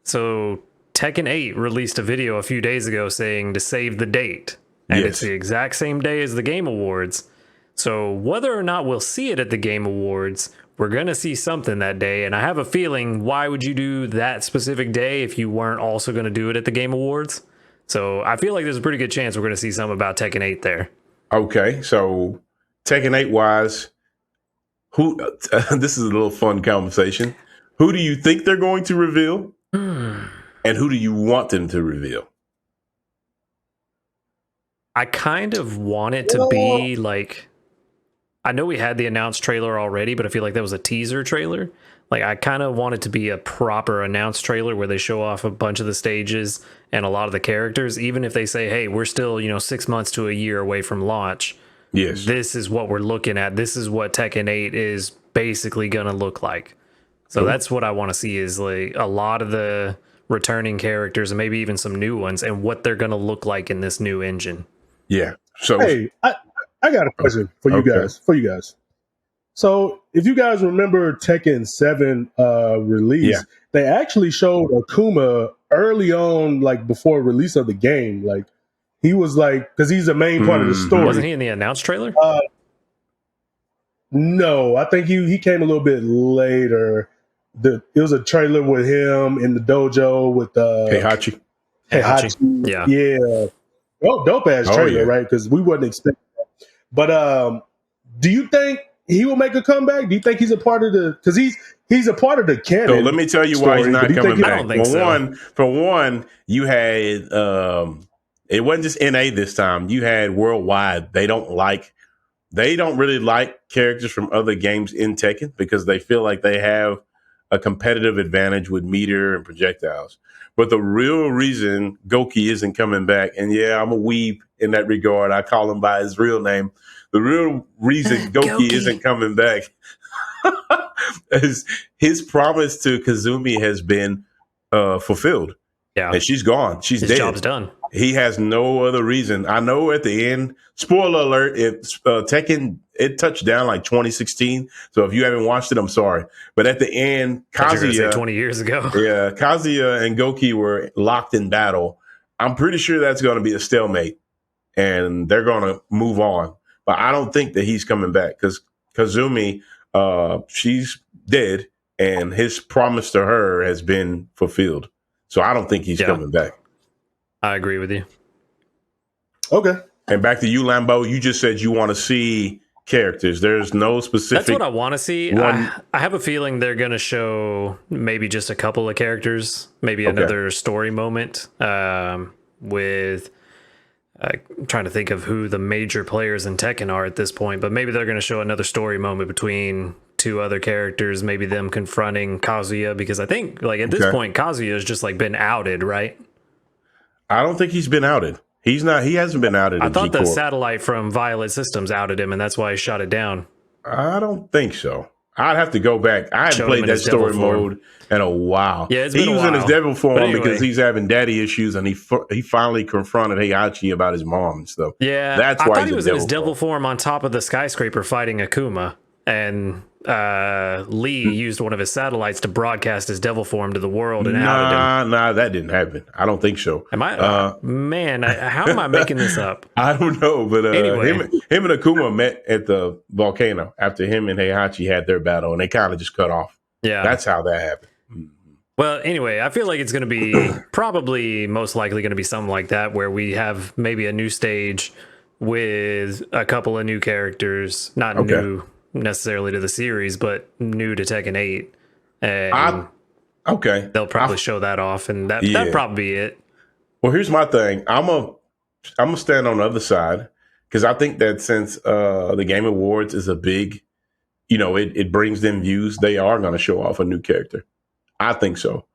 So Tekken 8 released a video a few days ago saying to save the date, and it's the exact same day as the Game Awards. So whether or not we'll see it at the Game Awards, we're going to see something that day. And I have a feeling, why would you do that specific day if you weren't also going to do it at the Game Awards? So I feel like there's a pretty good chance we're going to see something about Tekken 8 there. Okay, so Tekken 8 wise, this is a little fun conversation. Who do you think they're going to reveal? And who do you want them to reveal? I kind of want it to be like, I know we had the announced trailer already, but I feel like that was a teaser trailer. Like, I kind of want it to be a proper announced trailer where they show off a bunch of the stages and a lot of the characters, even if they say, hey, we're still, 6 months to a year away from launch. Yes. This is what we're looking at. This is what Tekken 8 is basically going to look like. So that's what I want to see, is like a lot of the returning characters and maybe even some new ones and what they're going to look like in this new engine. Yeah. So hey, I got a question for you guys. So if you guys remember Tekken 7 release, they actually showed Akuma early on, like before release of the game. Like he was like, because he's a main part of the story. Wasn't he in the announced trailer? No, I think he came a little bit later. It was a trailer with him in the dojo with Heihachi. Yeah. Oh, dope ass trailer, right? Because we wasn't expecting that. But do you think he will make a comeback? Do you think he's a part of the? Because he's a part of the canon. So let me tell you why he's not coming back. I don't think so. For one, you had it wasn't just NA this time. You had worldwide. They don't really like characters from other games in Tekken because they feel like they have a competitive advantage with meter and projectiles. But the real reason Goki isn't coming back, and I'm a weeb in that regard. I call him by his real name. The real reason Goki isn't coming back is his promise to Kazumi has been fulfilled. Yeah. And she's gone. She's dead. His job's done. He has no other reason. I know at the end, spoiler alert, Tekken, it touched down like 2016. So if you haven't watched it, I'm sorry. But at the end, Kazuya, 20 years ago. Yeah, Kazuya and Goki were locked in battle. I'm pretty sure that's going to be a stalemate and they're going to move on. But I don't think that he's coming back because Kazumi, she's dead and his promise to her has been fulfilled. So I don't think he's coming back. I agree with you. Okay. And back to you, Lambo. You just said you want to see characters. There's no specific. That's what I want to see. I have a feeling they're going to show maybe just a couple of characters, maybe another story moment with. I'm trying to think of who the major players in Tekken are at this point, but maybe they're going to show another story moment between two other characters, maybe them confronting Kazuya, because I think like at this point Kazuya has just like been outed, right? I don't think he's been outed. He's not. He hasn't been outed. I in thought the G-Corp. satellite from Violet Systems outed him, and that's why he shot it down. I don't think so. I'd have to go back. I haven't Showed him played in that his devil story form. mode in a while. Yeah, it's been he a was in his while. devil form But anyway. because he's having daddy issues, and he finally confronted Heihachi about his mom and stuff. Yeah, that's I why thought he's he was in his devil form on top of the skyscraper fighting Akuma, and Lee used one of his satellites to broadcast his devil form to the world and outed him. Nah, that didn't happen. I don't think so. Am I? Man, how am I making this up? I don't know, but Anyway. him and Akuma met at the volcano after him and Heihachi had their battle, and they kind of just cut off. Yeah, that's how that happened. Well, anyway, I feel like it's going to be probably most likely going to be something like that, where we have maybe a new stage with a couple of new characters, not new necessarily to the series, but new to Tekken 8. And they'll probably show that off, and that'd probably be it. Well, here's my thing. I'm gonna stand on the other side because I think that since the Game Awards is a big, it brings them views, they are going to show off a new character. I think so.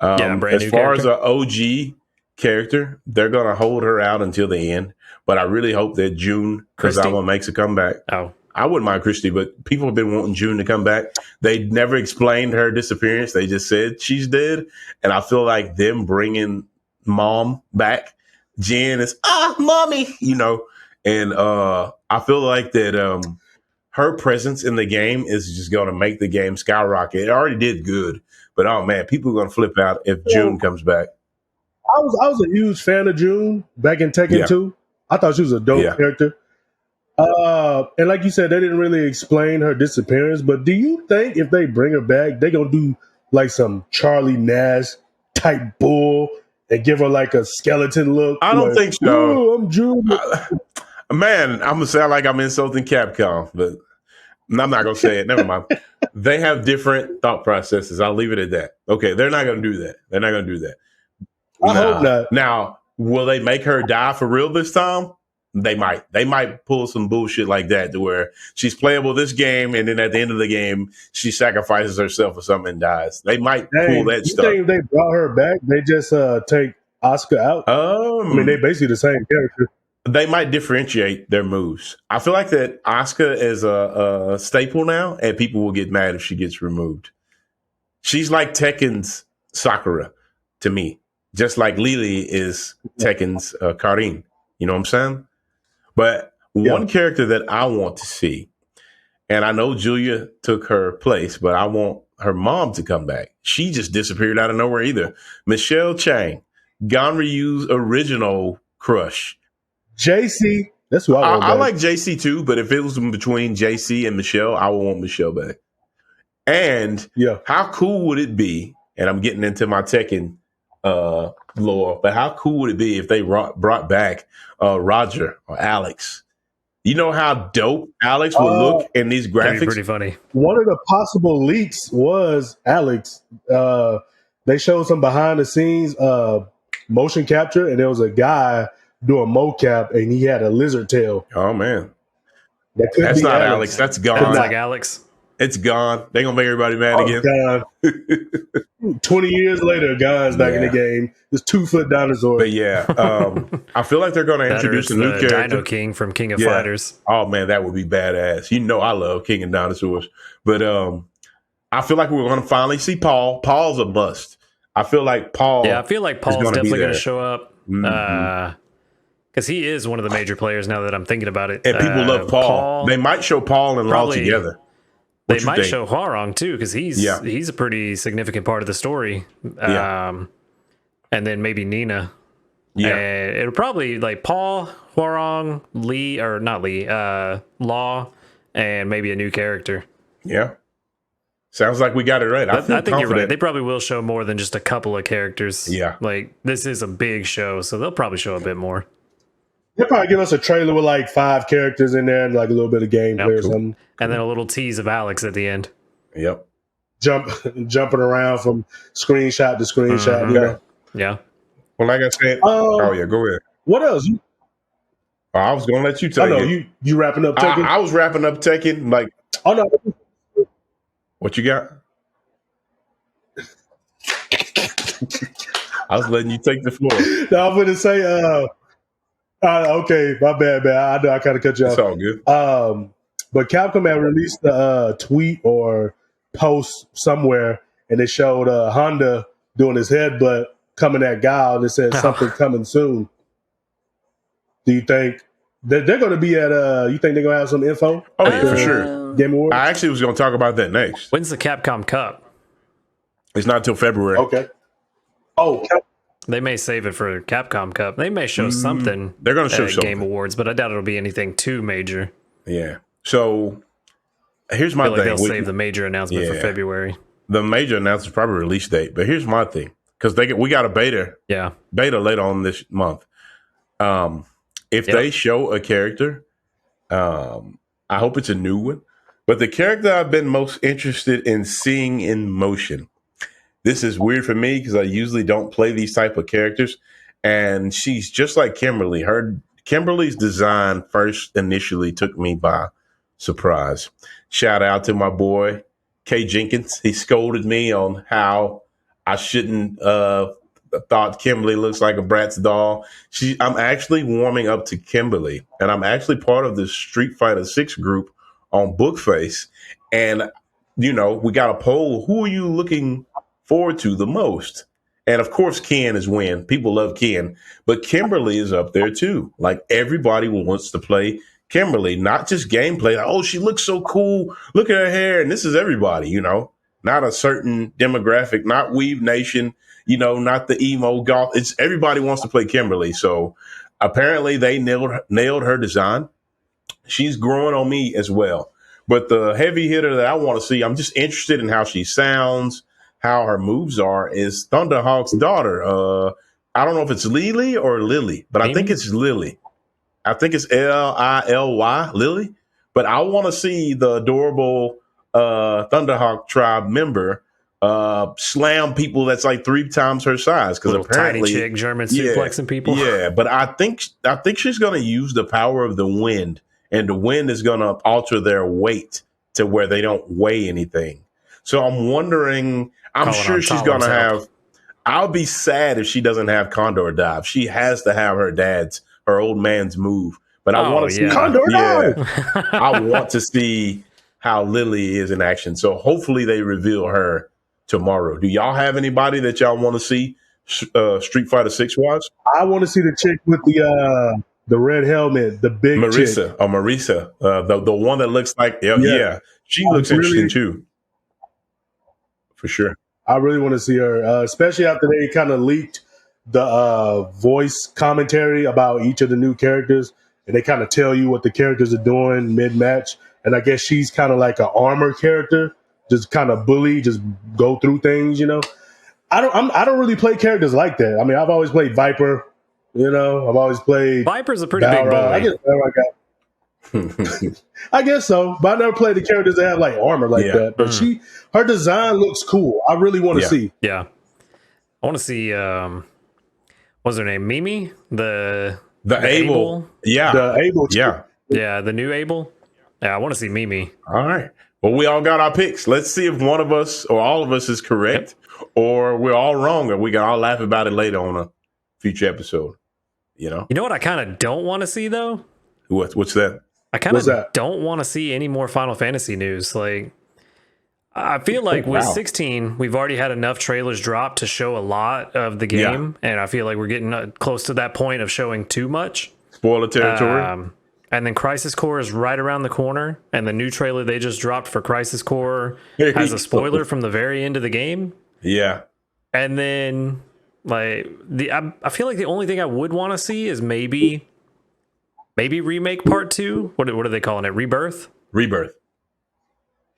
As far as an OG character, they're going to hold her out until the end. But I really hope that June Kazawa makes a comeback. Oh, I wouldn't mind Christy, but people have been wanting June to come back. They never explained her disappearance. They just said she's dead. And I feel like them bringing Mom back, Jen is, mommy, and I feel like that her presence in the game is just going to make the game skyrocket. It already did good, but oh man, people are going to flip out if June comes back. I was a huge fan of June back in Tekken 2. I thought she was a dope character. And like you said, they didn't really explain her disappearance, but do you think if they bring her back, they're going to do like some Charlie Nash type bull and give her like a skeleton look? I don't think so. I'm June. Man, I'm going to sound like I'm insulting Capcom, but I'm not going to say it. Never mind. They have different thought processes. I'll leave it at that. Okay, they're not going to do that. I hope not. Now, will they make her die for real this time? They might. They might pull some bullshit like that to where she's playable this game, and then at the end of the game, she sacrifices herself or something and dies. They might pull that stuff. You think if they brought her back, they just take Asuka out? I mean, they basically the same character. They might differentiate their moves. I feel like that Asuka is a staple now, and people will get mad if she gets removed. She's like Tekken's Sakura to me, just like Lily is Tekken's Karin. You know what I'm saying? But one character that I want to see, and I know Julia took her place, but I want her mom to come back. She just disappeared out of nowhere either. Michelle Chang, Ganryu's original crush. JC, that's what I like JC too, but if it was between JC and Michelle, I would want Michelle back. And how cool would it be? And I'm getting into my Tekken lore, but how cool would it be if they brought back Roger or Alex? You know how dope Alex would look in these graphics? That'd be pretty funny. One of the possible leaks was Alex. They showed some behind the scenes motion capture, and there was a guy doing mocap, and he had a lizard tail. Oh man, that's not Alex. That's gone. That's like Alex. It's gone. They're gonna make everybody mad again. 20 years later, God's back in the game. This 2-foot dinosaur. But I feel like they're gonna introduce a new character. Dino King from King of Fighters. Oh man, that would be badass. You know I love King of Dinosaurs. But I feel like we're gonna finally see Paul. Paul's a must. I feel like Paul. Yeah, I feel like Paul's definitely gonna show up. Because he is one of the major players now that I'm thinking about it. And people love Paul. They might show Paul and Law together. They might show Hwarong too, because he's a pretty significant part of the story. And then maybe Nina. Yeah, it'll probably like Paul, Hwarong, Lee, or not Lee, Law, and maybe a new character. Yeah, sounds like we got it right. I think you're right. They probably will show more than just a couple of characters. Yeah, like this is a big show, so they'll probably show a bit more. They'll probably give us a trailer with like 5 characters in there and like a little bit of gameplay or something. And then a little tease of Alex at the end. Yep. Jumping around from screenshot to screenshot. Mm-hmm. You know? Yeah. Well, like I said, go ahead. What else? I was going to let you tell you wrapping up Tekken? I was wrapping up Tekken. Like, oh, no. What you got? I was letting you take the floor. No, I'm going to say, Okay, my bad, man. I know I kind of cut you It's off. all good. But Capcom had released a tweet or post somewhere, and it showed Honda doing his headbutt coming at Guile, and it said something coming soon. Do you think that they're going to be at? You think they're going to have some info? Oh yeah, for sure. Game Awards. I actually was going to talk about that next. When's the Capcom Cup? It's not until February. Okay. Oh, they may save it for Capcom Cup. They may show something. They're going to show something. Game Awards, but I doubt it'll be anything too major. Yeah. So here's my thing. They'll save the major announcement for February. The major announcement is probably release date, but here's my thing, because we got a beta later on this month. If they show a character, I hope it's a new one. But the character I've been most interested in seeing in motion. This is weird for me because I usually don't play these type of characters, and she's just like Kimberly. Kimberly's design first initially took me by surprise. Shout out to my boy K Jenkins. He scolded me on how I shouldn't thought Kimberly looks like a Bratz doll. I'm actually warming up to Kimberly, and I'm actually part of the Street Fighter 6 group on Bookface. And we got a poll: who are you looking forward to the most? And of course, Ken is Win. People love Ken, but Kimberly is up there too. Like, everybody wants to play Kimberly, not just gameplay. Like, oh, she looks so cool. Look at her hair. And this is everybody, not a certain demographic, not Weave Nation, not the emo golf. It's everybody wants to play Kimberly. So apparently they nailed her design. She's growing on me as well. But the heavy hitter that I want to see, I'm just interested in how she sounds, how her moves are, is Thunderhawk's daughter. I don't know if it's Lily or Lily, but I think it's Lily. I think it's Lily, Lily. But I want to see the adorable Thunderhawk tribe member slam people that's like 3 times her size, because apparently tiny chick German suplexing people. Yeah, but I think she's going to use the power of the wind, and the wind is going to alter their weight to where they don't weigh anything. So I'm wondering. I'm sure she's going to have. I'll be sad if she doesn't have Condor Dive. She has to have her old man's move. But I want to see Condor Dive. I want to see how Lily is in action. So hopefully they reveal her tomorrow. Do y'all have anybody that y'all want to see Street Fighter 6 wise? I want to see the chick with the red helmet, the big Marisa. chick. Oh, Marisa, the one that looks like she looks interesting too, for sure. I really want to see her, especially after they kind of leaked the voice commentary about each of the new characters, and they kind of tell you what the characters are doing mid-match. And I guess she's kind of like an armor character, just kind of bully, just go through things. I don't really play characters like that. I mean, I've always played Viper. I've always played Viper's a pretty big bully. I guess so, but I never played the characters that have like armor like that. But her design looks cool. I really want to see. Yeah, I want to see. What's her name? Mimi, the Abel. Yeah, the Abel. Yeah, the new Abel. Yeah, I want to see Mimi. All right. Well, we all got our picks. Let's see if one of us or all of us is correct, or we're all wrong, or we can all laugh about it later on a future episode. You know what I kind of don't want to see though. What's that? I kind of don't want to see any more Final Fantasy news. Like, I feel like with 16, we've already had enough trailers drop to show a lot of the game, and I feel like we're getting close to that point of showing too much. Spoiler territory. And then Crisis Core is right around the corner, and the new trailer they just dropped for Crisis Core has a spoiler from the very end of the game. Yeah. And then, like, I feel like the only thing I would want to see is maybe Remake Part 2. What are they calling it? Rebirth? Rebirth.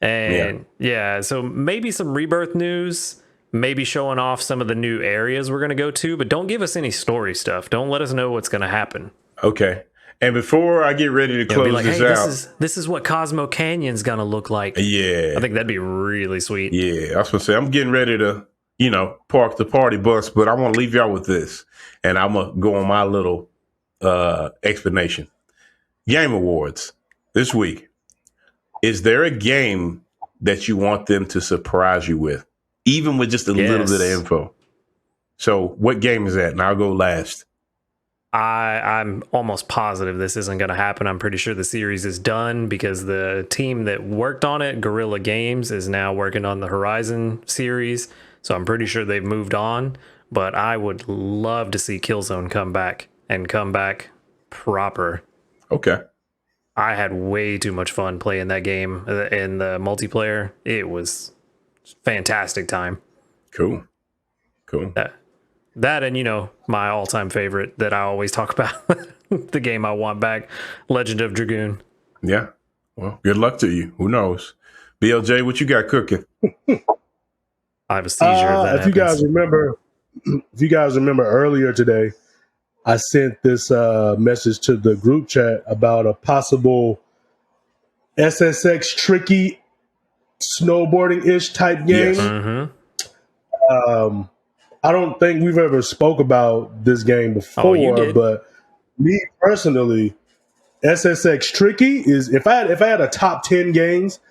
And so maybe some Rebirth news, maybe showing off some of the new areas we're going to go to, but don't give us any story stuff. Don't let us know what's going to happen. Okay. And before I get ready to close this out, this is what Cosmo Canyon's going to look like. Yeah. I think that'd be really sweet. Yeah. I was going to say, I'm getting ready to, park the party bus, but I want to leave y'all with this. And I'm going to go on my little explanation. Game Awards this week. Is there a game that you want them to surprise you with, even with just a little bit of info? So what game is that? And I'll go last. I'm almost positive this isn't going to happen. I'm pretty sure the series is done because the team that worked on it, Guerrilla Games, is now working on the Horizon series. So I'm pretty sure they've moved on. But I would love to see Killzone come back and come back proper. Okay. I had way too much fun playing that game in the multiplayer. It was fantastic time. Cool. That and, you know, my all-time favorite that I always talk about, the game I want back, Legend of Dragoon. Yeah. Well, good luck to you. Who knows? BLJ, what you got cooking? I have a seizure. If you guys remember earlier today, I sent this message to the group chat about a possible SSX tricky snowboarding-ish type game. Yes. Mm-hmm. I don't think we've ever spoke about this game before, but me personally, SSX Tricky is if I had a top 10 games,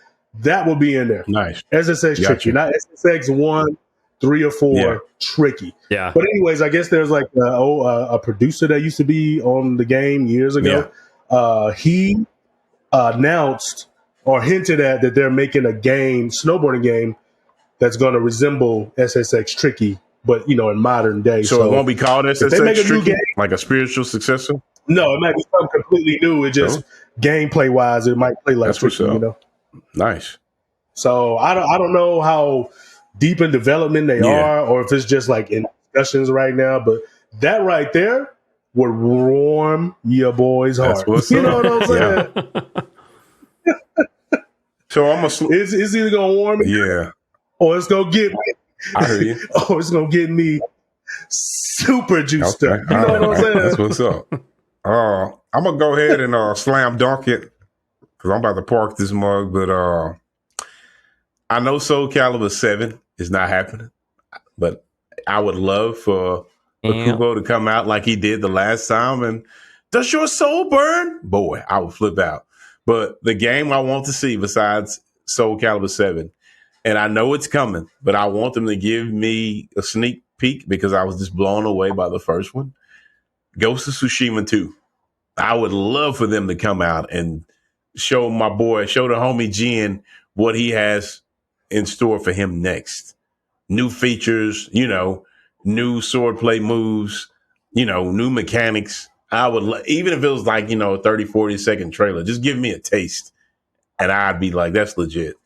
that would be in there. Nice. SSX Tricky, not SSX 1, 3, or 4 Tricky. Yeah. But anyways, I guess there's like a producer that used to be on the game years ago. Yeah. He announced or hinted at that they're making a snowboarding game that's going to resemble SSX Tricky, but you know, in modern day. So it won't be called SSX Tricky, game, like a spiritual successor? No, it might be something completely new. It just gameplay wise, it might play like Tricky, you know. Nice. So I don't know how deep in development they are, or if it's just like in discussions right now. But that right there would warm your boy's heart. You know what I'm saying? Yeah. So it's either gonna warm me, or it's gonna get me. I hear you. Oh, it's gonna get me super juiced up. You know what I'm saying? That's what's up. I'm gonna go ahead and slam dunk it because I'm about to park this mug. But I know Soul Calibur 7 is not happening, but I would love for Kubo to come out like he did the last time. And does your soul burn? Boy, I would flip out. But the game I want to see besides Soul Calibur 7. And I know it's coming, but I want them to give me a sneak peek because I was just blown away by the first one. Ghost of Tsushima 2. I would love for them to come out and show the homie Jin what he has in store for him next. New features, you know, new swordplay moves, you know, new mechanics. I would, even if it was like, you know, a 30, 40 second trailer, just give me a taste. And I'd be like, that's legit.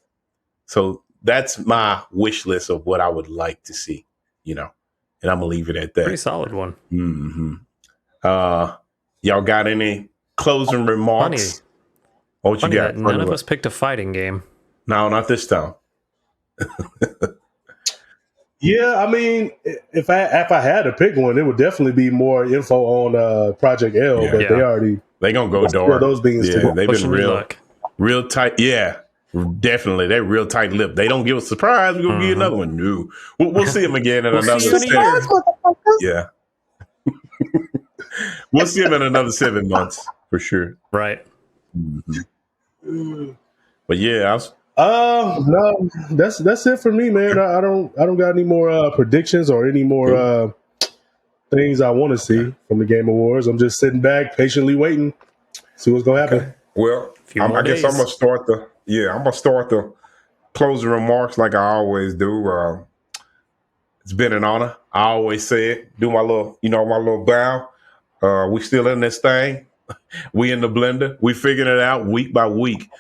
So that's my wish list of what I would like to see, you know, and I'm gonna leave it at that. Pretty solid one. Mm-hmm. Y'all got any closing remarks? What you got? None of us picked a fighting game. No, not this time. Yeah, I mean, if I had to pick one, it would definitely be more info on Project L. But they gonna go dark. Those beans too. They've been real tight. Yeah. Definitely, they're real tight lipped. They don't give a surprise. We're gonna give you another one. No, we'll see them again in another 7. Yeah, we'll see them in another 7 months for sure. Right. Mm-hmm. But yeah, no, that's it for me, man. I don't got any more predictions or any more things I want to see from the Game Awards. I'm just sitting back, patiently waiting, see what's gonna happen. Okay. Well, I guess I'm gonna start the closing remarks like I always do. It's been an honor. I always say it. Do my little bow. We still in this thing. We in the blender. We figuring it out week by week.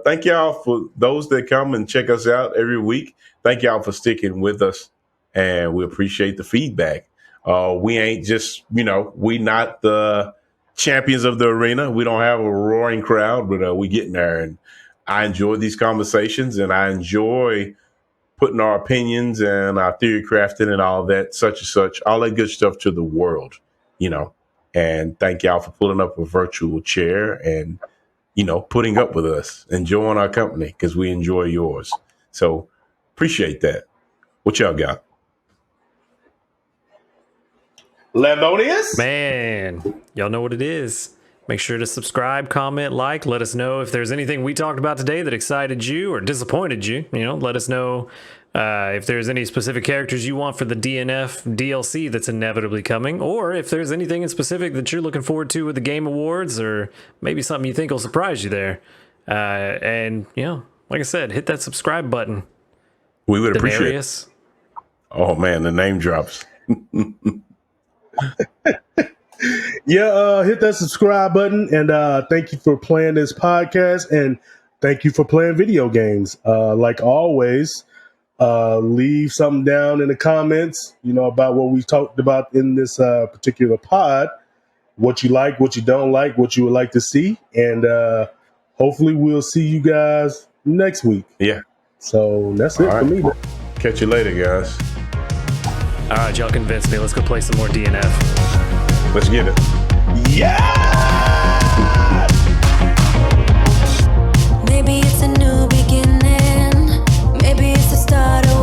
Thank y'all for those that come and check us out every week. Thank y'all for sticking with us, and we appreciate the feedback. We ain't just, we not the champions of the arena. We don't have a roaring crowd, but we getting there. And I enjoy these conversations, and I enjoy putting our opinions and our theory crafting and all that, such and such, all that good stuff to the world, And thank y'all for pulling up a virtual chair and, putting up with us, enjoying our company because we enjoy yours. So appreciate that. What y'all got? Lambonius? Man, y'all know what it is. Make sure to subscribe, comment, like. Let us know if there's anything we talked about today that excited you or disappointed you. Let us know If there's any specific characters you want for the DNF DLC that's inevitably coming, or if there's anything in specific that you're looking forward to with the Game Awards, or maybe something you think will surprise you there. And, you know, like I said, hit that subscribe button. We would appreciate it. Oh, man, the name drops. Yeah, hit that subscribe button, and thank you for playing this podcast, and thank you for playing video games. Like always, leave something down in the comments, you know, about what we talked about in this particular pod, what you like, what you don't like, what you would like to see, and hopefully we'll see you guys next week. Yeah. So that's it for me. Catch you later, guys. All right, y'all convinced me. Let's go play some more DNF. Let's get it. Yeah! Maybe it's a new beginning. Maybe it's the start of